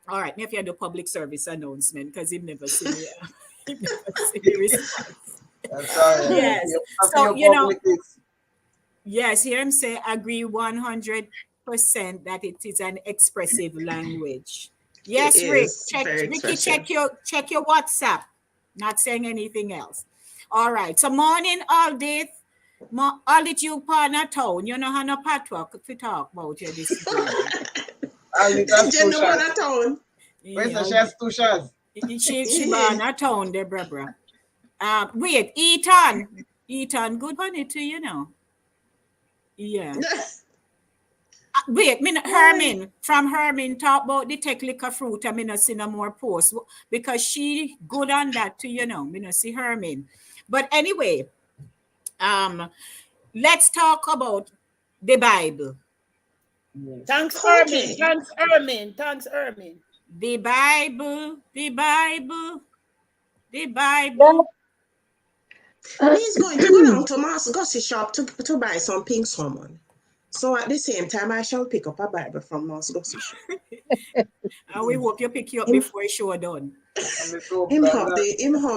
All right, if you do public service announcement, because you've never seen it. You've never seen the response. Yes. So, you know, yes, hear him say, agree 100% that it is an expressive language. Yes, Rick, Ricky, check your WhatsApp. Not saying anything else. All right. So morning, all day. All that you partner town, you know how no patois to talk about you this morning. Where's the chest two shots? She born a town there, brother. Wait, Ethan, good money too, you know. Yeah. Wait, Hermin talk about the take liquor fruit. I mean, I see no more posts because she good on that too, you know. Me no see Hermin, but anyway, let's talk about the Bible. Thanks, Hermin. Thanks, Hermin. The Bible. He's going to go down to Master Gussie shop to buy some pink salmon. So at the same time, I shall pick up a Bible from Master Gussie shop. And we hope you pick you up before the show done. Him have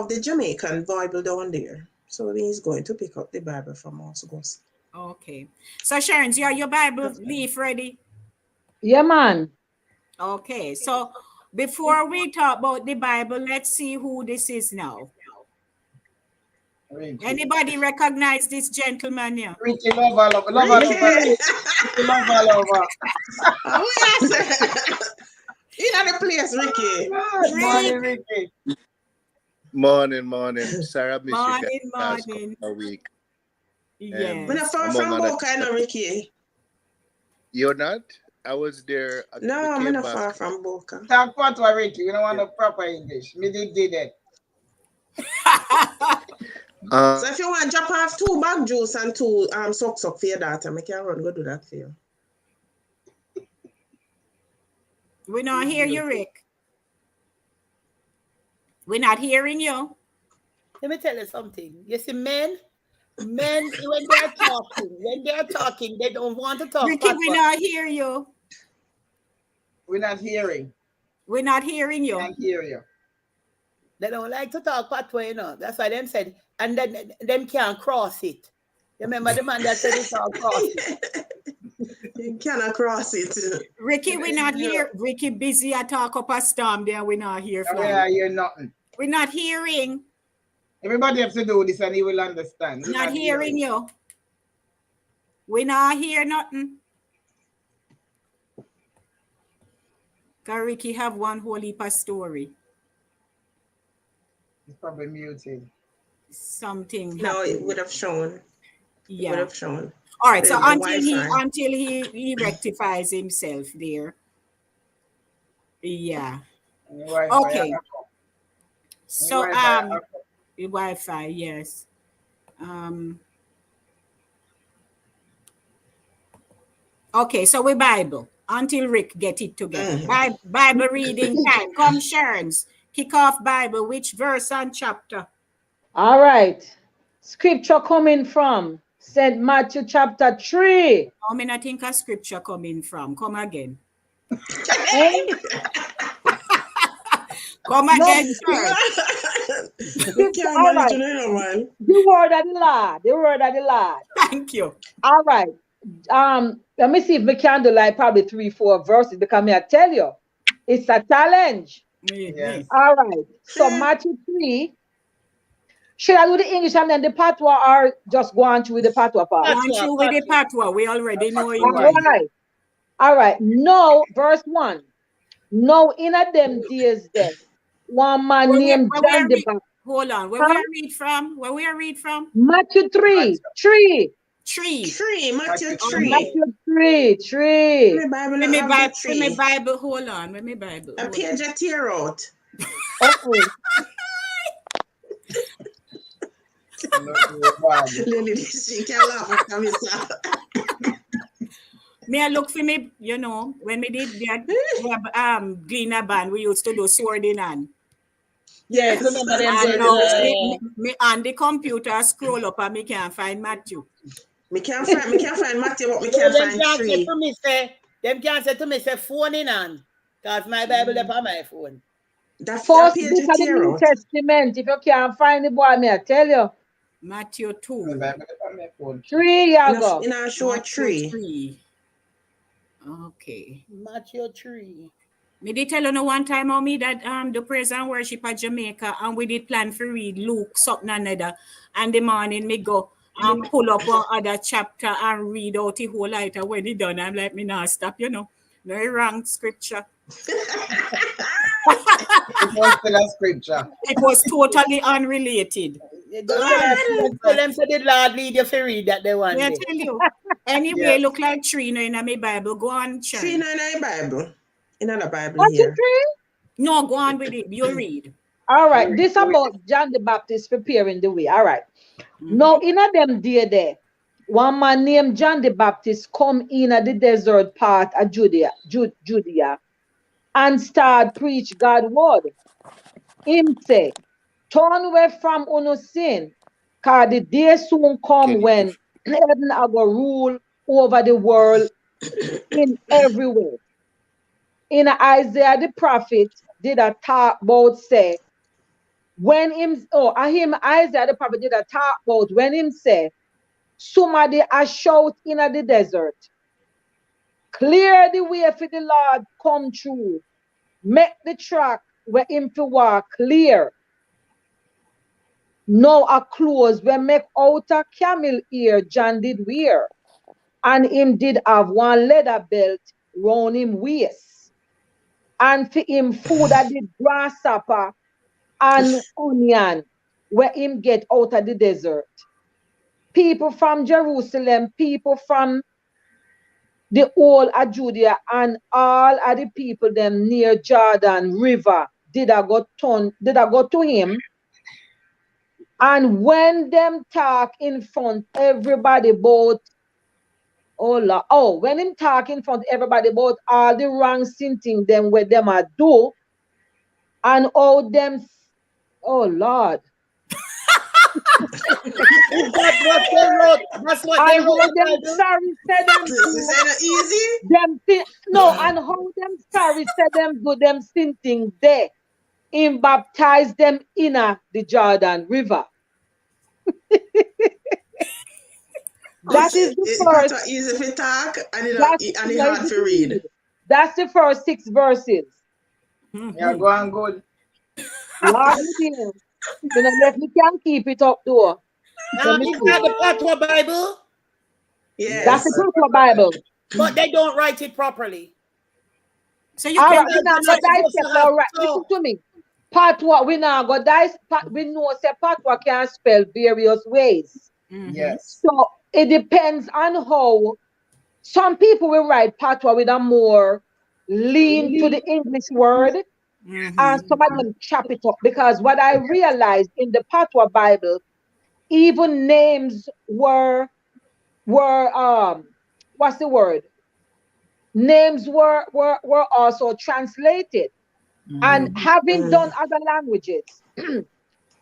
the Jamaican Bible down there. So he's going to pick up the Bible from Master Gussie. Okay. So Sharon, you have your Bible leaf ready? Yeah, man. Okay. So before we talk about the Bible, let's see who this is now. Anybody recognize this gentleman here? Ricky Lover. In the place, Ricky. Good morning, Ricky. Morning. Sarah, miss you guys Morning, last morning. couple of week. Yes. I'm not far Among from other Boca, no, Ricky. You're not? I was there. No, We I'm came not back. far from Boca. Talk Patois, Ricky. We don't want no proper English. Me did it. So if you want to drop off 2 bag juice and 2 socks up for your daughter, I can run go do that for you. We not hear you, Rick. We're not hearing you. Let me tell you something. You see, men, when they're talking, they don't want to talk. Ricky, we not hear you. We're not hearing. We're not hearing you. Can't hear you. They don't like to talk Patois, you know. That's why them said, and then them can't cross it. You remember the man that said it's all cross it? You cannot cross it. Ricky, we not hear. Ricky busy at talk up a storm there. We not hear We flying. not hear nothing. We're not hearing. Everybody has to do this and he will understand. We're Not hearing you. We not hear nothing. Cause Ricky have one whole heap of story. He's probably muted. Something. No, happened. it would have shown. Yeah. It would have shown. All right. So The until he rectifies himself there. Yeah. Okay. So the Wi-Fi, yes. Okay, so we Bible until Rick get it together. Bible reading time. Come, Sherns. Kick off Bible. Which verse and chapter? All right. Scripture coming from St. Matthew chapter 3. How many I think a scripture coming from? Come again. Come again, sir. All right. The word of the Lord. The word of the Lord. Thank you. All right. Let me see if we can do like probably 3-4 verses because I tell you, it's a challenge. Yes. All right. So Matthew 3. Should I do the English and then the Patois or just go on through with the Patois part? Go on through with the Patwa. We already know you. All right. All right. No, verse 1. No, in a them days then, one man named John the Baptist. Hold on. Where we read from? Where we read from? Matthew 3. 3. Matthew 3. Matthew 3. Let me Bible. Hold on. Let me Bible. A page a tear out. Me I look for me, you know, when we did that Gleaner band, we used to do sword in hand. Yes. And me on the computer scroll up and me can't find Matthew. Me can't find Matthew, but me can't find 3. Them can't say to me, say phone in hand. Because my Bible up on my phone. The first book of the New Testament. If you can't find the boy, me I tell you. Matthew 2. 3, you go. In our short 3. Okay. Matthew 3. Me did tell you no one time how me that the praise and worship at Jamaica and we did plan for read Luke something another. And the morning me go and pull up one other chapter and read out the whole lighter. When he done, I'm like, me not stop, you know. Very wrong scripture. It was still a scripture. It was totally unrelated. Tell them so the Lord lead you to read that they want. I tell you. Anyway, look like 3 now in my Bible. Go on, Sharon. 3 now in our Bible. In another Bible Matthew here. 3? No, go on with it. You read. All right. This about John the Baptist preparing the way. All right. Now, in a them day there, one man named John the Baptist come in at the desert part of Judea and start preach God's word. Him say, turn away from uno sin, cause the day soon come when heaven are going to rule over the world in every way. In Isaiah the prophet did a talk about say, when Isaiah the prophet did a talk about when him say, somebody a shout in the desert, clear the way for the Lord come through, make the track where him to walk clear. Now a clothes where make out a camel ear John did wear, and him did have one leather belt round him waist, and for him food that did grasshopper and onion where him get out of the desert. People from Jerusalem, people from the whole of Judea, and all of the people them near Jordan River did I go to him. And when them talk in front everybody about when him talk in front everybody about all the wrong thing them where them are do, and all them, oh Lord. That's what they wrote. That's what they And wrote. how them sorry said them Is that easy? and how them sorry said them do them sinting there. Him baptize them in the Jordan River. That is the first. It's easy to talk and it's hard to read. That's the first 6 verses. Yeah, go on good. Lord, you know, let me can keep it up though. Now, is that the Patois Bible? Yes. That's the Patois Bible. But they don't write it properly. So you All can right, we now go dissect. All right, listen to me. Patois, we now go dissect. We know say Patois can spell various ways. Yes. So it depends on how some people will write Patois with a more lean to the English word, and some of them chop it up. Because what I realized in the Patois Bible, even names were what's the word? Names were also translated. And having done other languages,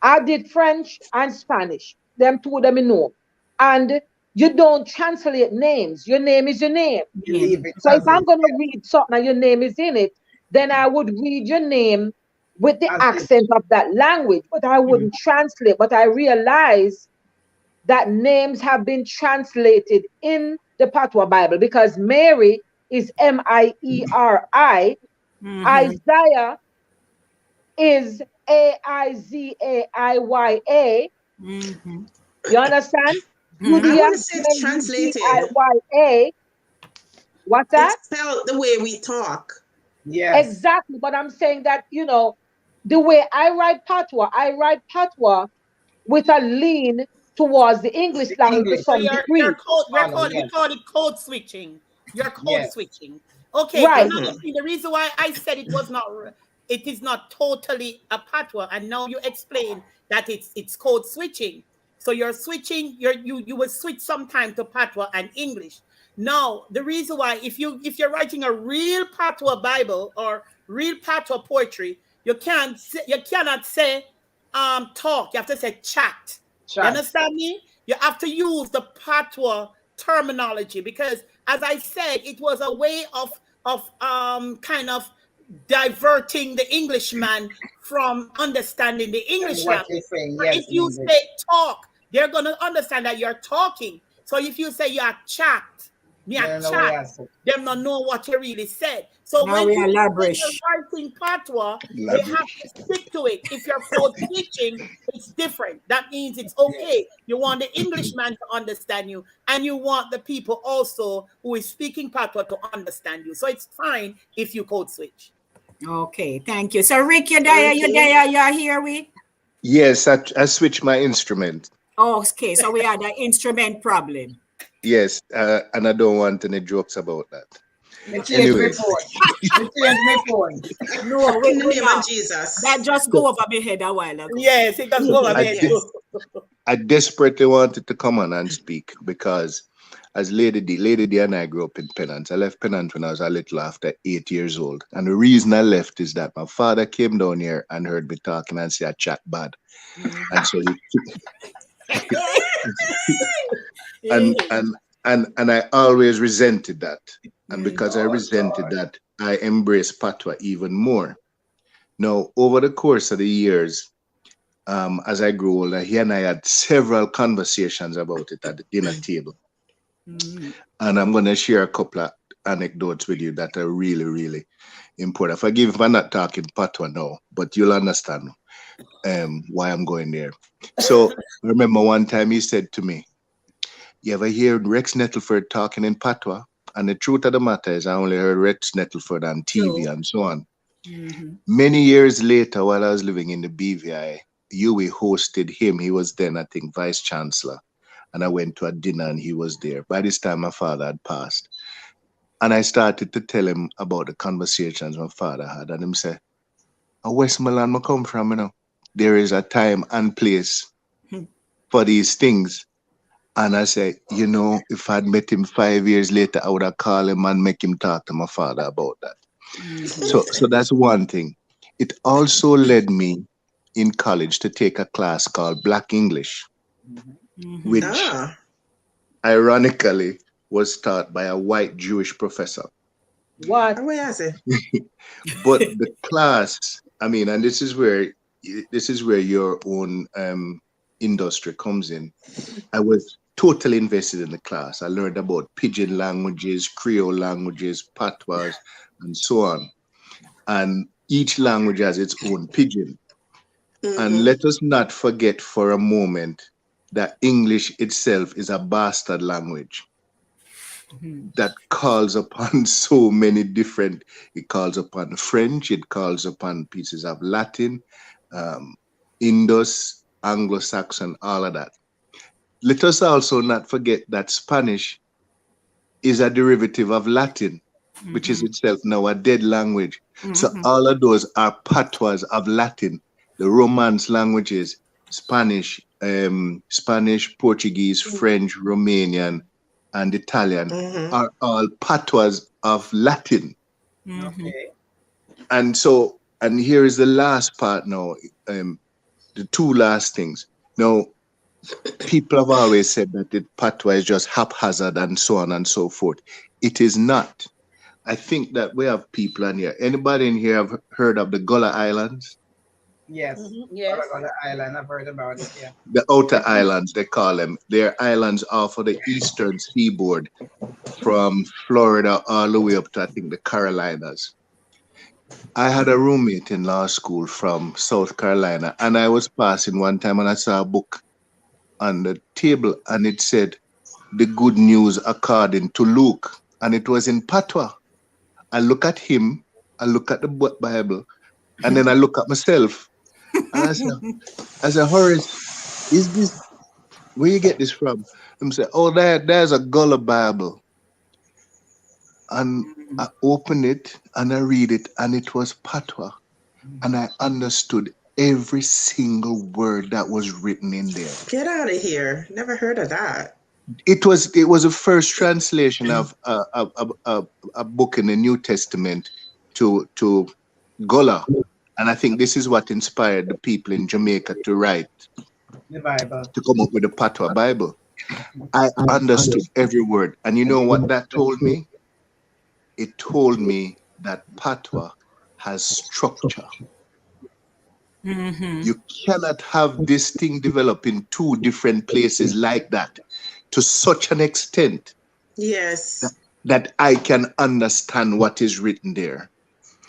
I did French and Spanish. Them two them you know. And you don't translate names. Your name is your name. So if I'm going to read something and your name is in it, then I would read your name with the accent of that language, but I wouldn't translate. But I realize that names have been translated in the Patois Bible because Mary is Mieri. Isaiah is Aiziaiya. You understand? I want to say it's translated. Aiya. What's that? It's spelled the way we talk. Yes. Exactly. But I'm saying that, you know, the way I write Patois with a lean towards the English language to some degree. We call it code switching. You're code switching. Okay. Right. Another thing, the reason why I said it is not totally a Patois, and now you explain that it's code switching. So you're switching. You will switch sometime to Patois and English. Now the reason why, if you're writing a real Patois Bible or real Patois poetry, you cannot say talk. You have to say chat. You understand me? You have to use the Patois terminology because, as I said, it was a way of kind of diverting the Englishman from understanding the English language. If you say talk, they're going to understand that you're talking. So if you say you're chat, them don't know what you really said. So when you're writing Patois, you have to stick to it. If you're code switching, it's different. That means it's okay. You want the Englishman to understand you, and you want the people also who is speaking Patois to understand you. So it's fine if you code switch. Okay, thank you. So Rick, you're here with? Yes, I switched my instrument. Oh, okay, so we had an instrument problem. Yes, and I don't want any jokes about that. Anyways. No, in the name of Jesus. That just go over my head a while ago. Yes, it does go over my head. I desperately wanted to come on and speak because as Lady D and I grew up in Pennant. I left Pennant when I was a little after 8 years old. And the reason I left is that my father came down here and heard me talking and say I chat bad. And so and I always resented that. And because I resented that, I embraced Patwa even more. Now, over the course of the years, as I grew older, he and I had several conversations about it at the dinner table. And I'm going to share a couple of anecdotes with you that are really, really important. Forgive if I'm not talking Patwa now, but you'll understand why I'm going there. So I remember one time he said to me, "You ever hear Rex Nettleford talking in Patwa?" And the truth of the matter is I only heard Rex Nettleford on TV and so on. Many years later, while I was living in the BVI, UWI hosted him. He was then, I think, vice chancellor. And I went to a dinner and he was there. By this time, my father had passed. And I started to tell him about the conversations my father had. And him said, Westmoreland I come from, you know. There is a time and place for these things. And I said, you know, if I'd met him 5 years later, I would have called him and make him talk to my father about that. So that's one thing. It also led me in college to take a class called Black English, which ironically was taught by a white Jewish professor. What? But the class, I mean, and this is where your own industry comes in. I was totally invested in the class. I learned about pidgin languages, Creole languages, Patois, and so on. And each language has its own pidgin. And let us not forget for a moment that English itself is a bastard language that calls upon so many different, it calls upon French, it calls upon pieces of Latin, Indus, Anglo-Saxon, all of that. Let us also not forget that Spanish is a derivative of Latin, which is itself now a dead language. So all of those are patois of Latin. The Romance languages, Spanish, Portuguese, French, Romanian, and Italian are all patois of Latin. Okay. And so, and here is the last part now, the two last things. Now, people have always said that the patois is just haphazard and so on and so forth. It is not. I think that we have people in here. Anybody in here have heard of the Gullah Islands? Yes. Yes. Gullah Island, I've heard about it, yeah. The outer islands, they call them. They're islands off of the eastern seaboard from Florida all the way up to, I think, the Carolinas. I had a roommate in law school from South Carolina, and I was passing one time and I saw a book on the table and it said, "The Good News According to Luke," and it was in Patois. I look at him, I look at the Bible, and then I look at myself. And I said, Horace, is this, where you get this from? And I said, oh, there's a Gullah Bible. And I open it and I read it, and it was Patois. And I understood every single word that was written in there. Get out of here. Never heard of that. It was a first translation of a book in the New Testament to Gullah. And I think this is what inspired the people in Jamaica to write the Bible, to come up with the Patwa Bible. I understood every word. And you know what that told me? It told me that Patwa has structure. You cannot have this thing develop in two different places like that to such an extent. Yes. That I can understand what is written there.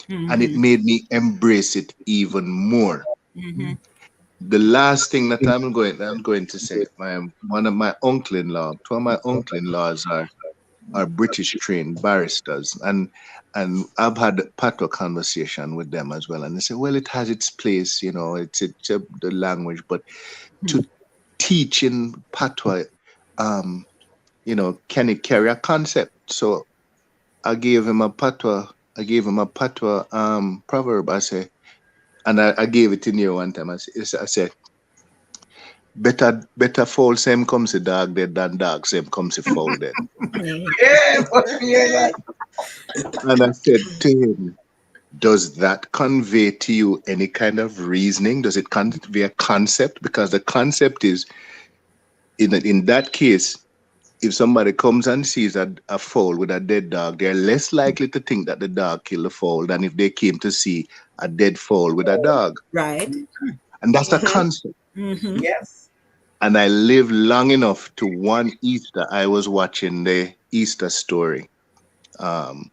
And it made me embrace it even more. The last thing that I'm going to say, one of my uncle-in-law, two of my uncle-in-laws are British trained barristers, and I've had a Patois conversation with them as well, and they say, well, it has its place, you know, it's the language, but to teach in Patois, you know, can it carry a concept? So I gave him a Patois proverb. I say, and I gave it in here one time. I said, better foul same comes a dog dead than dog same comes a foul dead. Yeah. And I said to him, does that convey to you any kind of reasoning? Does it convey a concept? Because the concept is, in that case, if somebody comes and sees a fowl with a dead dog, they're less likely to think that the dog killed the fowl than if they came to see a dead fowl with a dog. Right. And that's the concept. Yes. And I lived long enough to one Easter, I was watching the Easter story. And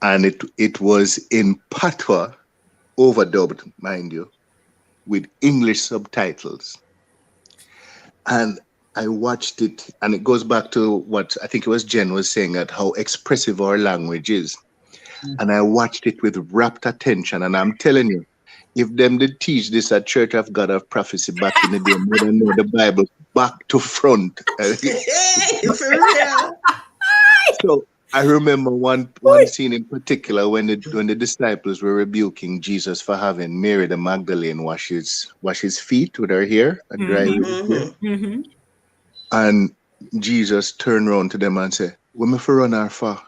it was in Patois, overdubbed, mind you, with English subtitles. And I watched it, and it goes back to what I think it was Jen was saying, at how expressive our language is. And I watched it with rapt attention. And I'm telling you, if them did teach this at Church of God of Prophecy back in the day, more than know the Bible back to front. Hey, for real. So I remember one scene in particular when the disciples were rebuking Jesus for having Mary the Magdalene wash his feet with her hair and dry with his hair. And Jesus turned around to them and said, "Where me for run her for?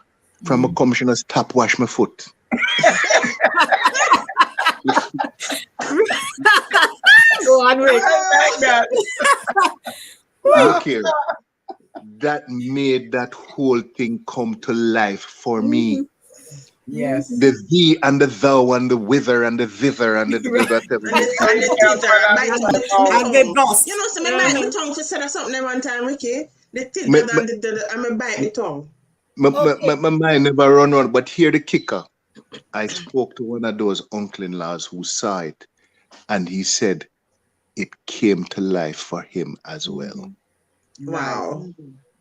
From a commissioner stop wash my foot." Go on, Rick. Look here. That made that whole thing come to life for me. Yes. The thee and the thou and the whither and the thither and the whatever. And the boss. You know, so I bite my tongue to say something one time, Ricky. The tither and the bite my tongue. My mind never run out, but here the kicker. I spoke to one of those uncle-in-laws who saw it, and he said it came to life for him as well. Wow.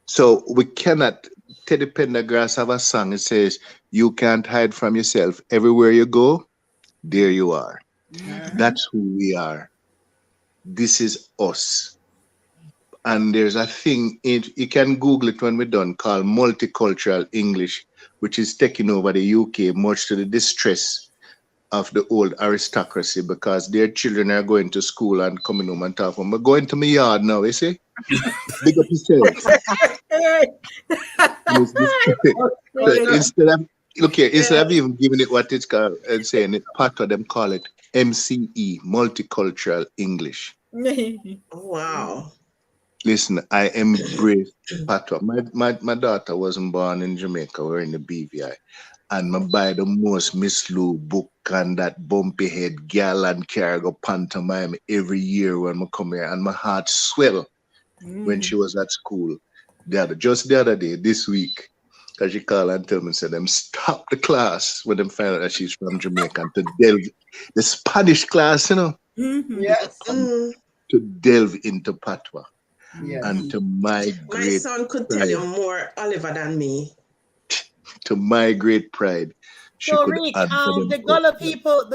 So we cannot. Teddy Pendergrass have a song. It says, "You can't hide from yourself. Everywhere you go, there you are." That's who we are. This is us. And there's a thing, you can Google it when we're done, called multicultural English, which is taking over the UK, much to the distress of the old aristocracy, because their children are going to school and coming home and talking. I'm going to my yard now, you see? Big up yourself. Instead of even giving it what it's called and saying it, Patois, them call it MCE, multicultural English. Wow. Listen, I embrace Patois. My daughter wasn't born in Jamaica, we're in the BVI. And I buy the most Miss Lou book and that bumpy head gal and cargo pantomime every year when I come here. And my heart swell when she was at school. Just the other day, this week, because she called and tell me, said them stop the class when them find out that she's from Jamaica and to delve the Spanish class, you know. Yes. To delve into Patois. Yes. And to my son could tell you more Oliver than me. To my great pride. So Rick, the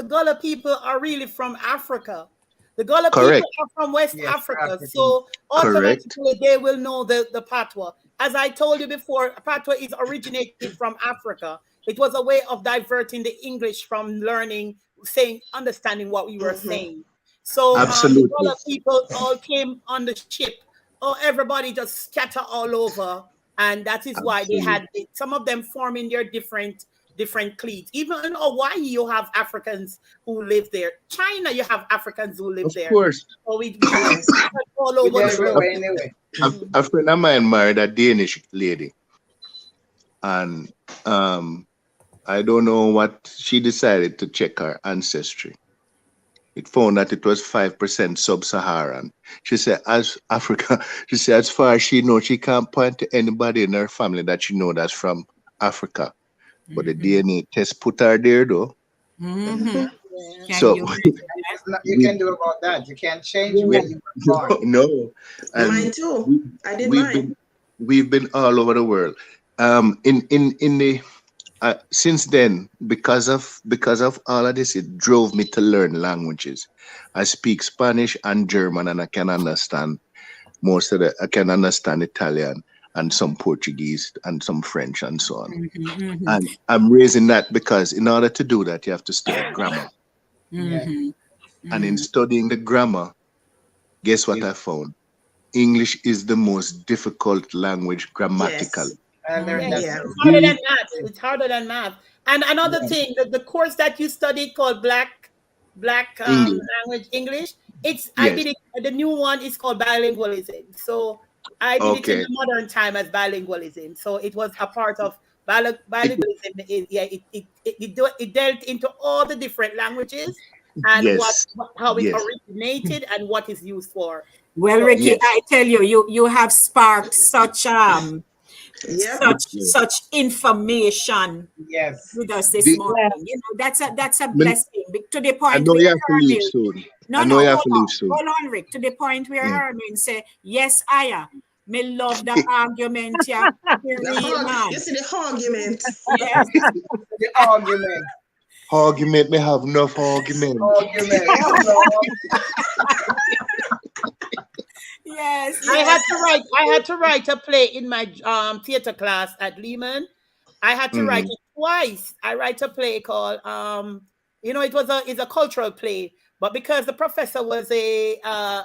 Gullah people are really from Africa. The Gullah people are from West Africa. So automatically they will know the Patois. As I told you before, Patois is originated from Africa. It was a way of diverting the English from learning, understanding what we were saying. So the Gullah people all came on the ship. Oh, everybody just scatter all over, and that is why they had some of them forming their different cliques. Even in Hawaii, you have Africans who live there. China, you have Africans who live there. Of course. So we all over the world. Anyway. A friend of mine married a Danish lady, and I don't know what she decided to check her ancestry. It found that it was 5% sub-Saharan. She said, as far as she knows, she can't point to anybody in her family that she knows that's from Africa. But the DNA test put her there, though. So you can do about that. You can't change where you were born. No. Mine too. I did mine. We've been all over the world. Since then, because of all of this, it drove me to learn languages. I speak Spanish and German, and I can understand I can understand Italian and some Portuguese and some French and so on. And I'm raising that because in order to do that, you have to study grammar. And in studying the grammar, guess what I found? English is the most difficult language grammatically. Yes. It's harder than math. And another thing, the course that you studied called Black language English. I did it. The new one is called bilingualism. So I did it in the modern time as bilingualism. So it was a part of bilingualism. It dealt into all the different languages and how it originated and what it's used for. Well, Ricky, I tell you, you have sparked such such information with us this morning. You know, that's a blessing. To the point I know you have to leave soon. Hold on, Rick. To the point where Herman say, yes, Aya, Me love the argument, yeah. You see the argument. Yes. The argument. Argument, me have enough argument. Argument. Yes. I had to write a play in my theater class at Lehman. I had to write it twice. I write a play called it's a cultural play, but because the professor was a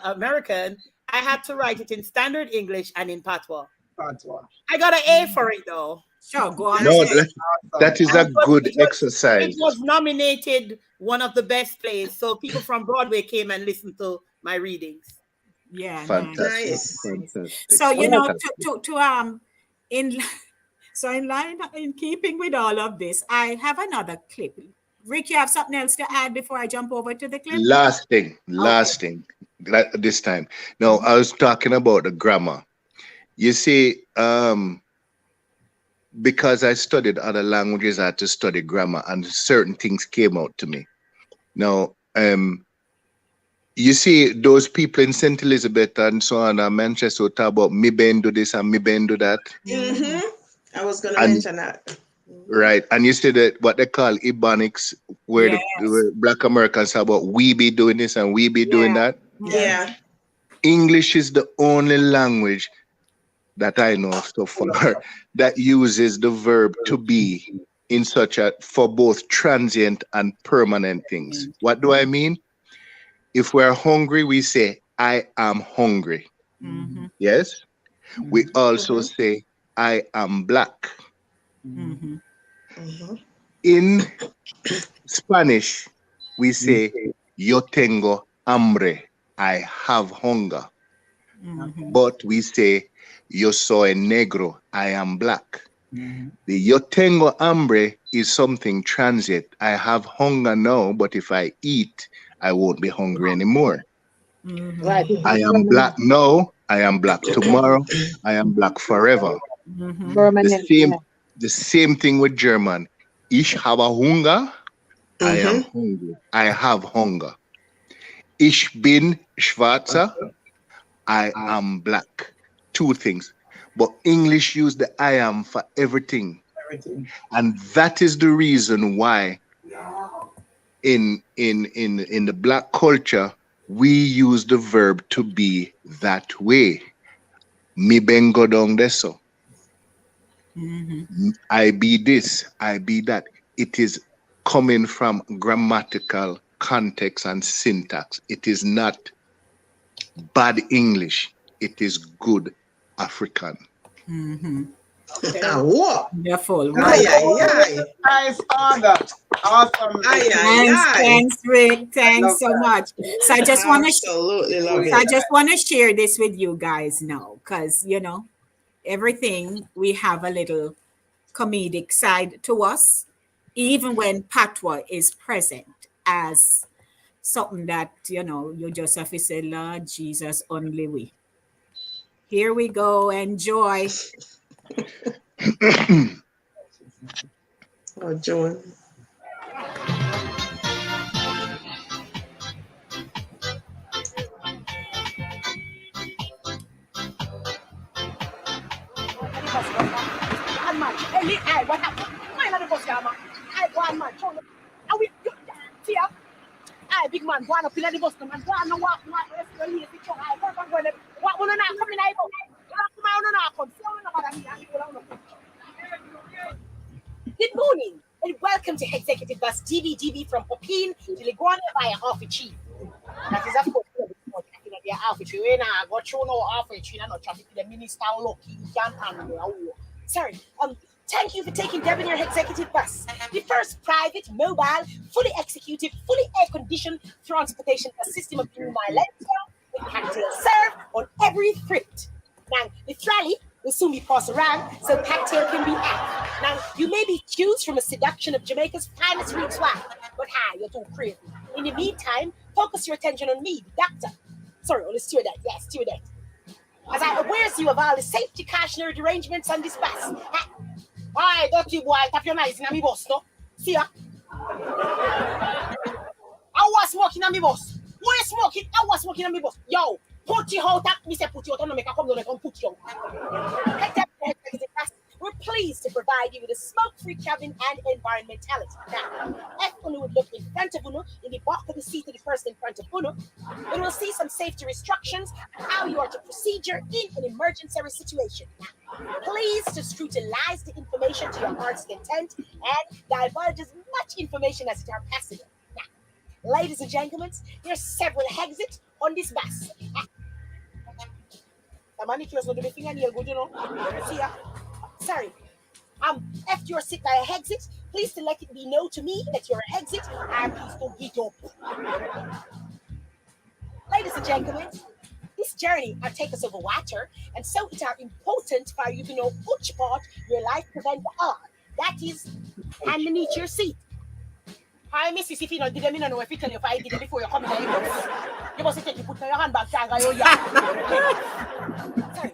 American, I had to write it in standard English and in Patois. I got an A for it though. Sure, go on. No, that is a good exercise. It was nominated one of the best plays, so people from Broadway came and listened to my readings. Yeah, fantastic. Nice. Fantastic. So in keeping with all of this, I have another clip. Rick, you have something else to add before I jump over to the clip? Last thing this time. Now, I was talking about the grammar. You see, because I studied other languages, I had to study grammar, and certain things came out to me. Now, you see, those people in St. Elizabeth and so on, Manchester will talk about me bend do this and me bend do that. I was going to mention that. Right, and you see that what they call Ebonics, where the Black Americans talk about we be doing this and we be doing that. Yeah. English is the only language that I know of so far that uses the verb to be in for both transient and permanent things. What do I mean? If we're hungry, we say, I am hungry. Yes? We also say, I am black. In Spanish, we say, yo tengo hambre. I have hunger. But we say, yo soy negro. I am black. The yo tengo hambre is something transient. I have hunger now, but if I eat, I won't be hungry anymore. Right. I am black now. I am black tomorrow. I am black forever. Permanent. The same thing with German. Ich habe Hunger. I am hungry. I have hunger. Ich bin schwarzer. I am black. Two things. But English use the I am for everything. And that is the reason why in the black culture, we use the verb to be that way. Mi bengo dong deso. I be this, I be that. It is coming from grammatical context and syntax. It is not bad English. It is good African. Wonderful. Nice order. Awesome. Thanks, Rick. Thanks so much. So I just want to share this with you guys now, because everything we have a little comedic side to us, even when Patwa is present as something that you just have to say, Lord Jesus, only we. Here we go. Enjoy. Oh, Joan. What happened? I one man. Are we here? I big man go up in the bus man. Go on walk what will not come in Good morning and welcome to Executive Bus DVDV from Popin to Liguana via Alpha-Chi. That is of course the Alpha-Chi. When I got through no Alpha-Chi, no traffic the minister lucky can't handle. Sorry. Thank you for taking Debonair Executive Bus, the first private, mobile, fully executive, fully air-conditioned transportation system of New Milan with cocktail served on every trip. Now, the trolley will soon be passed around so cocktail can be added. Now, you may be accused from a seduction of Jamaica's finest roots wine, but hi, you're too crazy. In the meantime, focus your attention on me, the doctor. Sorry, on the stewardess. Yes, stewardess. As I aware you of all the safety cautionary arrangements on this bus. Alright, dirty boy, tap your nice in my bus, no? See ya. I was smoking on my bus. Who is smoking? I was smoking on my bus. Yo, Put you out, me say put you out, no make a come down and put you out. We're pleased to provide you with a smoke-free cabin and environmentality. Now, if you would look in front of you, in the back of the seat of the person in front of you will see some safety restrictions on how you are to procedure in an emergency situation. Now, please to scrutinize the information to your heart's content and divulge as much information as it are possible. Now, ladies and gentlemen, there are several exits on this bus. The money close not the fingernail good, you know. See ya. Sorry. If you're sick by a exit, please to let it be known to me that you're an exit and please don't get up. Ladies and gentlemen, this journey will take us over water, and so it is important for you to know which part your life preventer are. That is underneath your seat. Hi, Mrs. If you don't did know if you tell you if I did it before you come in the house. You must take you put your handbag tag on your Sorry.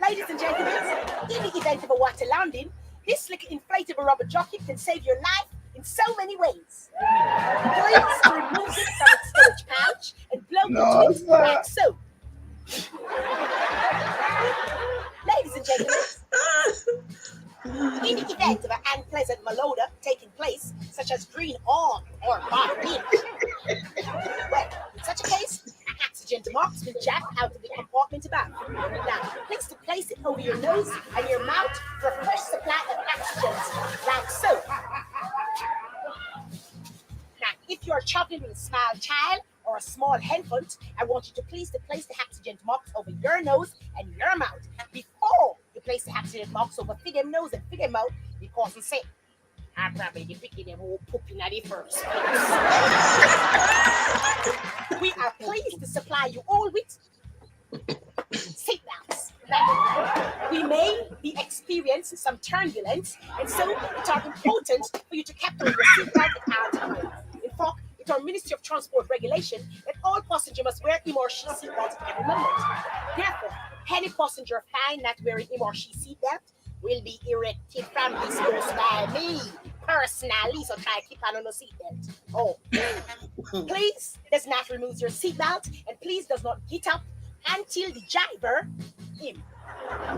Ladies and gentlemen, in the event of a water landing, this little inflatable rubber jacket can save your life in so many ways. Please remove it from its storage pouch and blow into it like so. Ladies and gentlemen, in the event of an unpleasant malodor taking place, such as green arm or bad wind, well, in such a case, an oxygen mask will jack out of the compartment above. Now, please to place it over your nose and your mouth for a fresh supply of oxygen, like so. Now, if you're traveling with a small child or a small infant, I want you to please to place the oxygen mask over your nose and your mouth before you place the oxygen mask over figure nose and figure mouth, because you say, I'm probably picking them all pooping at it first. We are pleased to supply you all with seatbelts. We may be experiencing some turbulence, and so it is important for you to capture your seatbelt at all times. In fact, it's our Ministry of Transport regulation that all passengers must wear him or she seatbelt at every moment. Therefore, any passenger found not wearing him or she seatbelt will be erected from this post by me personally, so try to keep on the seatbelt. Oh, please does not remove your seatbelt, and please does not get up until the driver, him,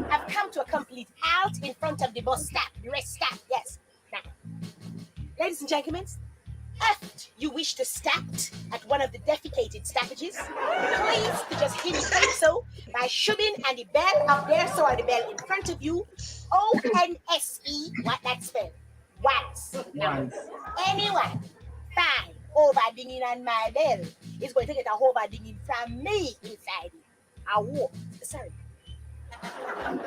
have come to a complete halt in front of the bus stop, the rest stop. Yes. Now, ladies and gentlemen, if you wish to stop at one of the defecated stoppages, please to just indicate so by shoving and the bell up there, so on the bell in front of you, ONSE, what that spell? Once. Now, anyone fine over-dinging on my bell is going to get a over-dinging from me inside it. I walk. Sorry.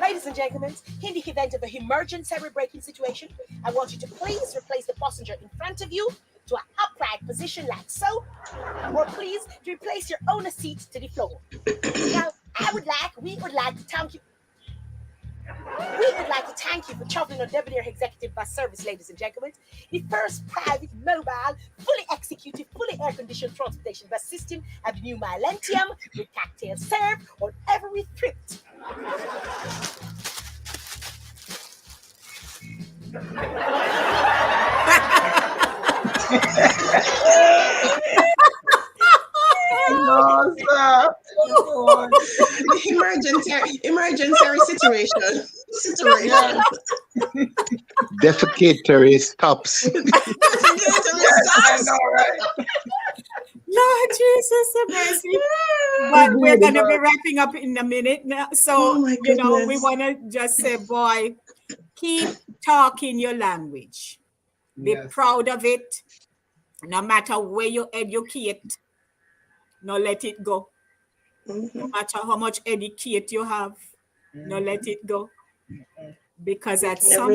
Ladies and gentlemen, in the event of an emergency braking situation, I want you to please replace the passenger in front of you to an upright position like so, or please to replace your own seat to the floor. Now, we would like to thank you. We would like to thank you for traveling on Debonair Executive Bus Service, ladies and gentlemen. The first private, mobile, fully executive, fully air-conditioned transportation bus system of the new millennium with cocktails served on every trip. No, sir. Emergency situation. Defecatory stops. I know, right? Lord Jesus, mercy. But we're going to be wrapping up in a minute now. So, we want to just say, boy, keep talking your language. Be proud of it. No matter where you educate, no let it go. No matter how much educate you have, no let it go. Because at some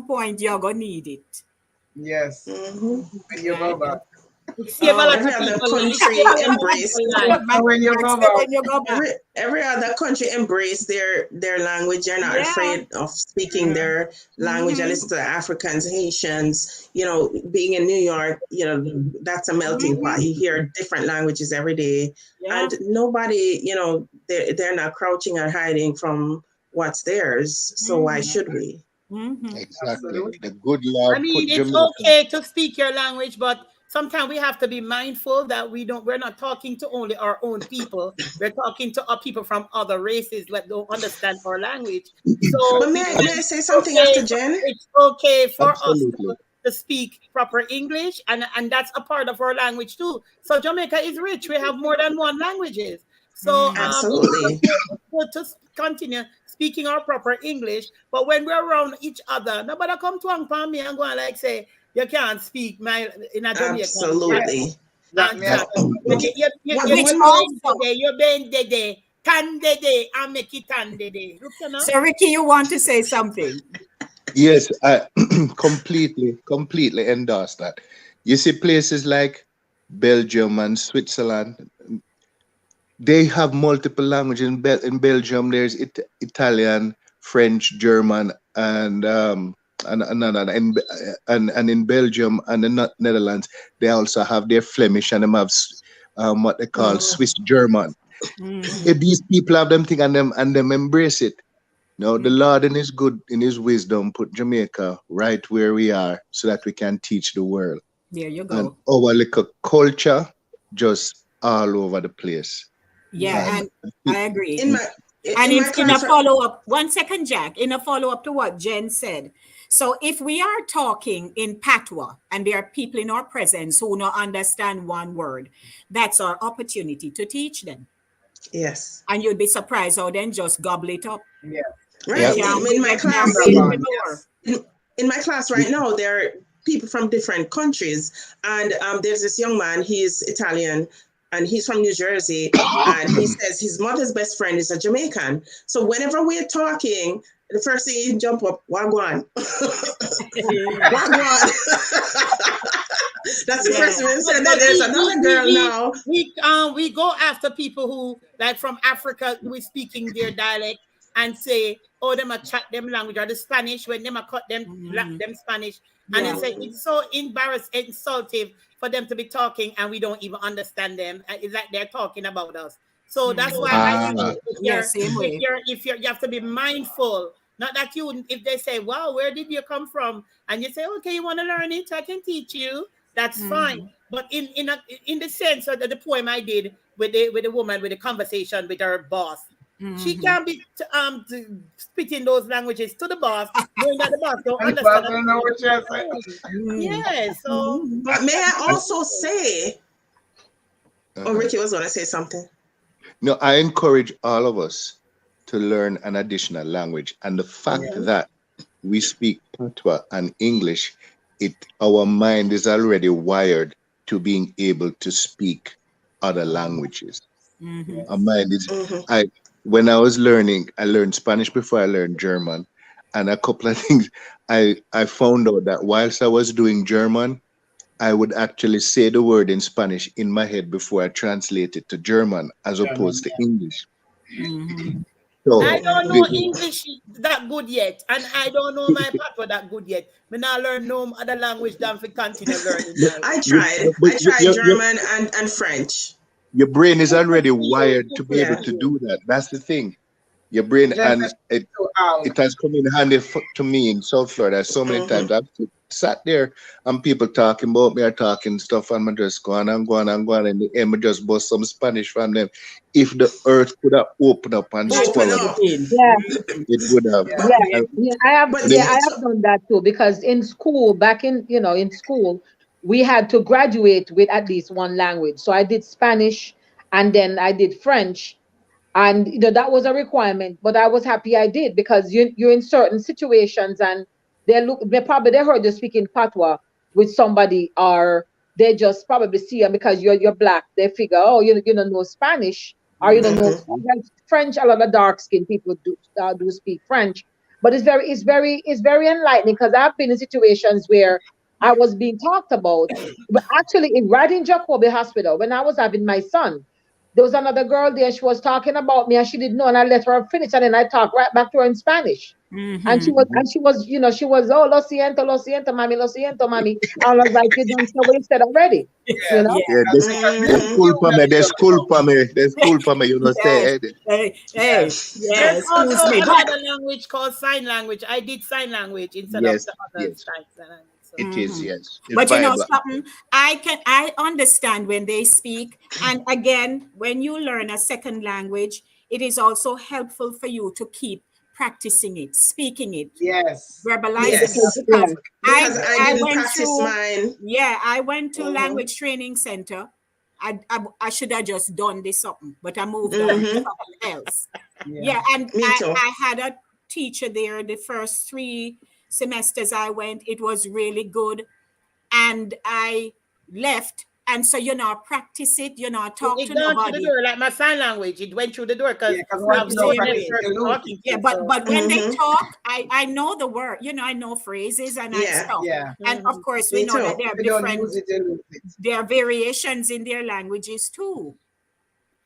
point you're gonna need it. Yes. When you go back. Every other country embrace their language. They're not afraid of speaking their language. I listen to the Africans, Haitians, being in New York, that's a melting pot. You hear different languages every day. And nobody, they're not crouching or hiding from what's theirs. So why should we? Exactly. The good Lord. I mean, it's okay to speak your language, but sometimes we have to be mindful that we're not talking to only our own people. We're talking to our people from other races that don't understand our language. So But may I say something after Jen? it's okay for Absolutely. us to speak proper English, and that's a part of our language too. So Jamaica is rich. We have more than one languages. So Absolutely. it's good to continue speaking our proper English. But when we're around each other, nobody come to and me and go and like say, you can't speak my in a Jamaican. Absolutely. And Which also, you bend the tan de and make it tan de. so Ricky, you want to say something? Yes, I completely endorse that. You see places like Belgium and Switzerland, they have multiple languages. In Belgium, there's Italian, French, German, and in Belgium and the Netherlands, they also have their Flemish, and they have what they call Swiss German. If these people have them thing and them embrace it. No, the Lord in his wisdom put Jamaica right where we are so that we can teach the world. There you go. And our little culture just all over the place. Yeah, and I agree. In a follow-up, 1 second, Jack, in a follow-up to what Jen said. So if we are talking in Patois and there are people in our presence who don't understand one word, that's our opportunity to teach them. Yes. And you'll be surprised how then just gobble it up. Yeah. Right. Yeah. In my class, Yes. in my class right now, there are people from different countries, and there's this young man. He's Italian, and he's from New Jersey, and he says his mother's best friend is a Jamaican. So whenever we're talking, the first thing you jump up, Wagwan. Wagwan. That's the first thing he said. Then there's another girl now. We go after people who, like from Africa, we're speaking their dialect and say, oh, them a chat them language, or the Spanish, when them a cut them them Spanish. And they say it's so insulting for them to be talking and we don't even understand them. It's like they're talking about us. So that's why I think if you have to be mindful. Not that if they say, wow, where did you come from? And you say, okay, you want to learn it, I can teach you. That's fine. But in the sense of the poem I did with the woman, with the conversation with her boss, she can't be spitting those languages to the boss, knowing that the boss don't understand. Know what you're saying. Yeah, so. But may I also say, Ricky was going to say something. No, I encourage all of us to learn an additional language. And the fact that we speak Patois and English, our mind is already wired to being able to speak other languages. Our mind is, when I was learning, I learned Spanish before I learned German. And a couple of things, I found out that whilst I was doing German, I would actually say the word in Spanish in my head before I translate it to German, as opposed to English. So, I don't know English that good yet, and I don't know my Patois that good yet. Me not learn no other language than for continue learning. I tried German and French. Your brain is already wired to be able to do that. That's the thing. Your brain, and it has come in handy to me in South Florida so many times. I've sat there and people talking about me or talking stuff, and I just go on and go on and go on, and in the end, I just bust some Spanish from them. If the earth could have opened up and swallowed it, it would have. I have done that too, because in school, back in school, we had to graduate with at least one language. So I did Spanish, and then I did French. And that was a requirement, but I was happy I did, because you're in certain situations and they heard you speaking Patois with somebody, or they just probably see you because you're black. They figure, oh, you don't know Spanish, or you don't know French. A lot of dark skinned people do speak French, but it's very enlightening, because I've been in situations where I was being talked about, but actually right in Jacobi Hospital when I was having my son. There was another girl there, she was talking about me and she didn't know, and I let her finish, and then I talked right back to her in Spanish. And she was, oh, lo siento, mami, lo siento, mami. I was like, you don't know what you said already. Yeah, there's school for me, you know, say. There's also another language called sign language. I did sign language instead of the other sign language. It is, yes. It's But you know Bible. something, I understand when they speak. And again, when you learn a second language, it is also helpful for you to keep practicing it, speaking it, Yes. verbalizing Yes. it. Because Because I I didn't went practice to, mine. yeah, I went to language training center. I should have just done this something, but I moved on to something else. Yeah, and Me too. I had a teacher there the first 3 semesters I went. It was really good. And I left. And so, practice it, talk It to gone through the nobody. door like my sign language. It went through the door because Yeah, because Through I'm once the you don't seeing same that practice, way. you person lose it. talking Yeah, to. but So. when they talk, I know the word, I know phrases and Yeah. stuff. Yeah. And of course, Me we know that too. there are If you don't different, use it, you lose it. there are variations in their languages too,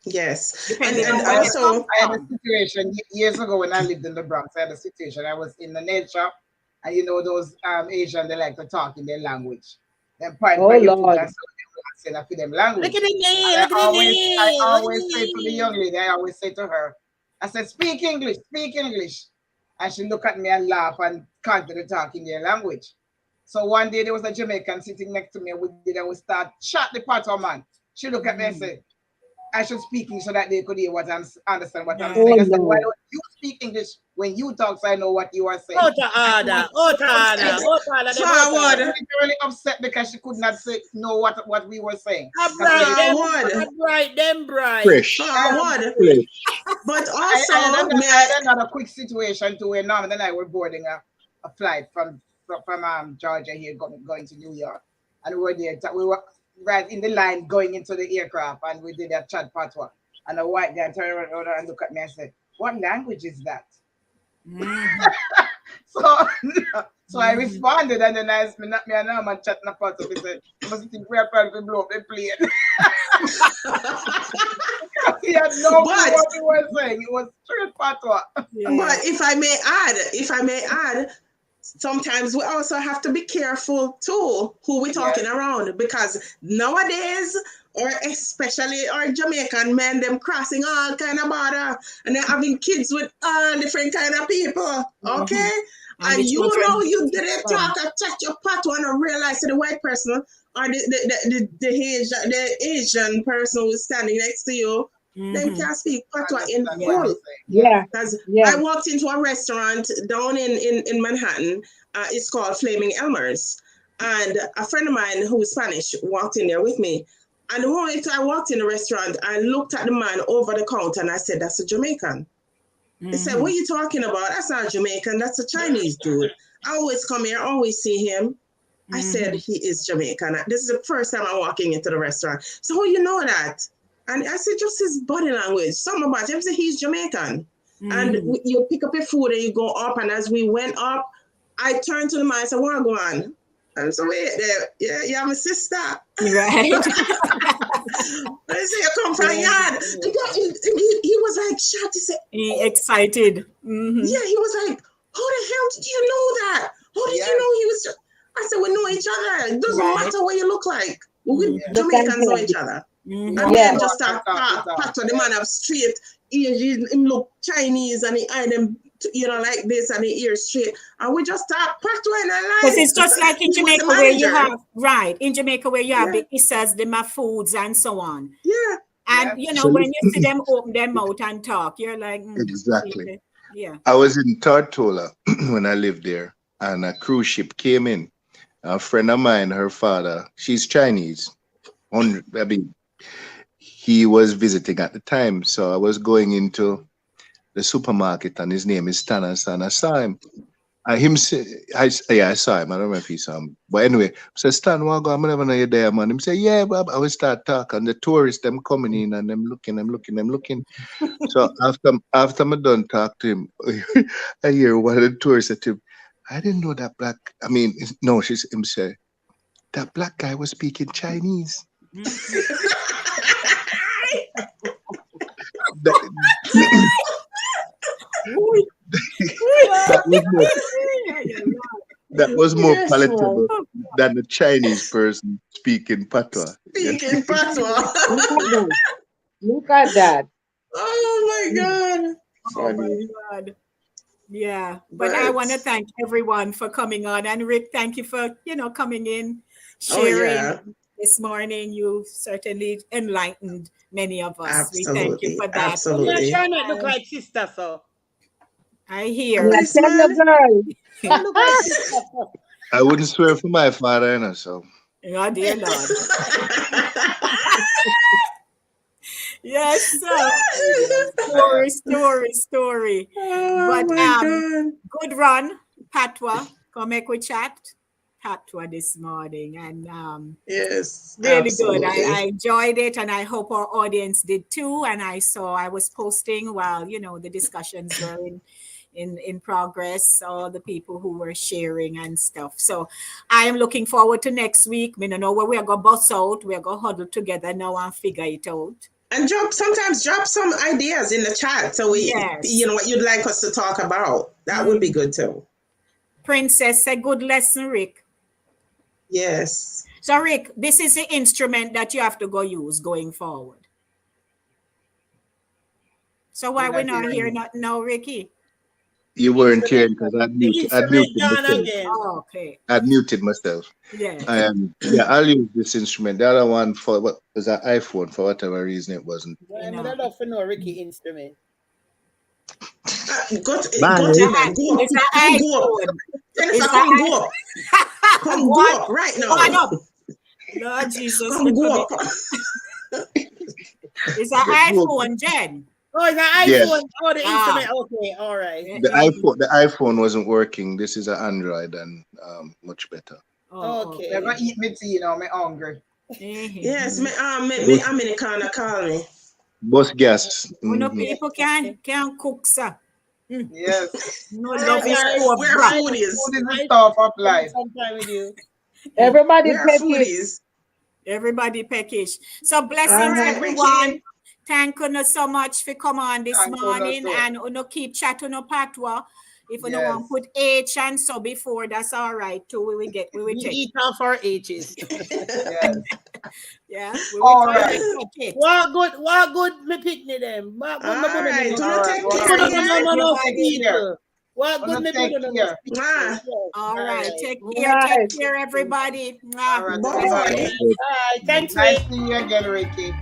Yes. depending And on where they come also, I had a from. situation years ago when I lived in the Bronx. I had a situation. I was in the nail shop, and those Asian, they like to talk in their language. Then point Oh by your foot Lord. and say that for them language. Look at the nail, And look at the I nail, look always at say the to the nail. young lady, I always say to her, I said, speak English, speak English. And she look at me and laugh and continue to talk in their language. So one day there was a Jamaican sitting next to me, and we start chat the Patois man. She look at me and say, I should speak English so that they could hear understand what I'm Yeah. saying. Oh I said, why Lord. don't you speak English when you talk so I know what you are saying? Out of order, them forward. Really upset because she could not know what we were saying. bright, them bright. Fresh. Forward. Fresh. But I also, had another quick situation too where Norman and I were boarding a flight from Georgia here going to New York. And we were there. We were right in the line going into the aircraft, and we did a chat patois. And a white guy turned around and looked at me and said, "What language is that?" So I responded, and then I me and Norman chatting about it. He said, "You must think we are probably blow up the plane." He had no clue what he was saying. It was straight patois. Yeah. But if I may add, sometimes we also have to be careful too who we're talking around, because nowadays, or especially our Jamaican men, them crossing all kind of border and they're having kids with all different kind of people. Okay? And you didn't talk or touch your patois and realize that the white person or the Asian person who's standing next to you, they can't speak patois in full. Yeah. I walked into a restaurant down in Manhattan. It's called Flaming Elmer's. And a friend of mine who's Spanish walked in there with me. And the moment I walked in the restaurant, I looked at the man over the counter and I said, "That's a Jamaican." He said, "What are you talking about? That's not Jamaican. That's a Chinese dude. I always come here, always see him." I said, "He is Jamaican. This is the first time I'm walking into the restaurant." "So how you know that?" And I said, "Just his body language. Something about him." Said, "He's Jamaican." And you pick up your food and you go up. And as we went up, I turned to the man and said, "What go on?" And so, "Wait there. Yeah, my sister." Right. I said, "You come from yard." He was like shocked. He said, Excited. Yeah, he was like, "How the hell did you know that? How did you know he was?" I said, "We know each other. It doesn't matter what you look like. We Jamaicans know each other." And then just start Patois. The man have straight ears, him look Chinese and he eye them, like this, and the ears straight. And we just start Patois in our life. Because it's just like in Jamaica where you have, in Jamaica where you have the Issas, the Mafoods, and so on. Yeah. And, when you see them open their mouth and talk, you're like, Exactly. Yeah. I was in Tortola when I lived there, and a cruise ship came in. A friend of mine, her father, she's Chinese. He was visiting at the time, so I was going into the supermarket, and his name is Stan, and I saw him. I saw him. I don't know if he saw him. But anyway, I said, "Stan, what go? I never know you're there, man." He said, "Yeah, but I will start talking. The tourists, them coming in and them looking. So after I'm done talk to him, I hear one of the tourists said to him, "I didn't know that him say, that black guy was speaking Chinese." That was more palatable than the Chinese person speaking Patois. Speaking Patois. Look at that. Oh my God. Oh my God. Yeah, but I want to thank everyone for coming on. And Rick, thank you for, coming in, sharing this morning. You certainly enlightened many of us. We thank you for that. Absolutely. Try not look like sister, so. I hear. Yeah, tell the girl. Look like sister, so. I wouldn't swear for my father, so. Oh, dear Lord. Yes, sir. Story. Oh, But good run, Patwa. Come make we chat. Patwa this morning. And yes, really absolutely. good. I enjoyed it, and I hope our audience did too. And I was posting while the discussions were in progress, all the people who were sharing and stuff. So I am looking forward to next week. I don't know where we are gonna bust out. We are gonna huddle together now and figure it out. And sometimes drop some ideas in the chat so we, what you'd like us to talk about. That would be good too. Princess, a good lesson, Rick. Yes. So Rick, this is the instrument that you have to go use going forward. So why we're not here now, Ricky? You weren't here because I muted myself. Oh, okay. I muted myself. Yeah. I'll use this instrument. The other one was an iPhone for whatever reason it wasn't. I don't know for no Ricky instrument. Go up. Come go up right now. Lord Jesus. Come go up. It's an iPhone, Jen. Oh, it's an iPhone. Yes. Oh, the instrument. Okay, all right. The iPhone wasn't working. This is an Android and much better. Okay. They're gonna eat me tea now. I'm hungry. Yes, I'm in the corner. Call me. Boss gas. People can cook, sir. Yes. No love is where food is. Food is the stuff of life. Sometime with you. Everybody package. So blessings, everyone. Thank you so much for coming on this morning, and keep chatting on Patwa. If you don't want to put H and so before, that's all right too. We will take eat off our H's. Yeah. All right. What good me picnic them. What good me put them. All right. Take care, everybody. All right. Bye. Thanks, Nice to see you again, Ricky.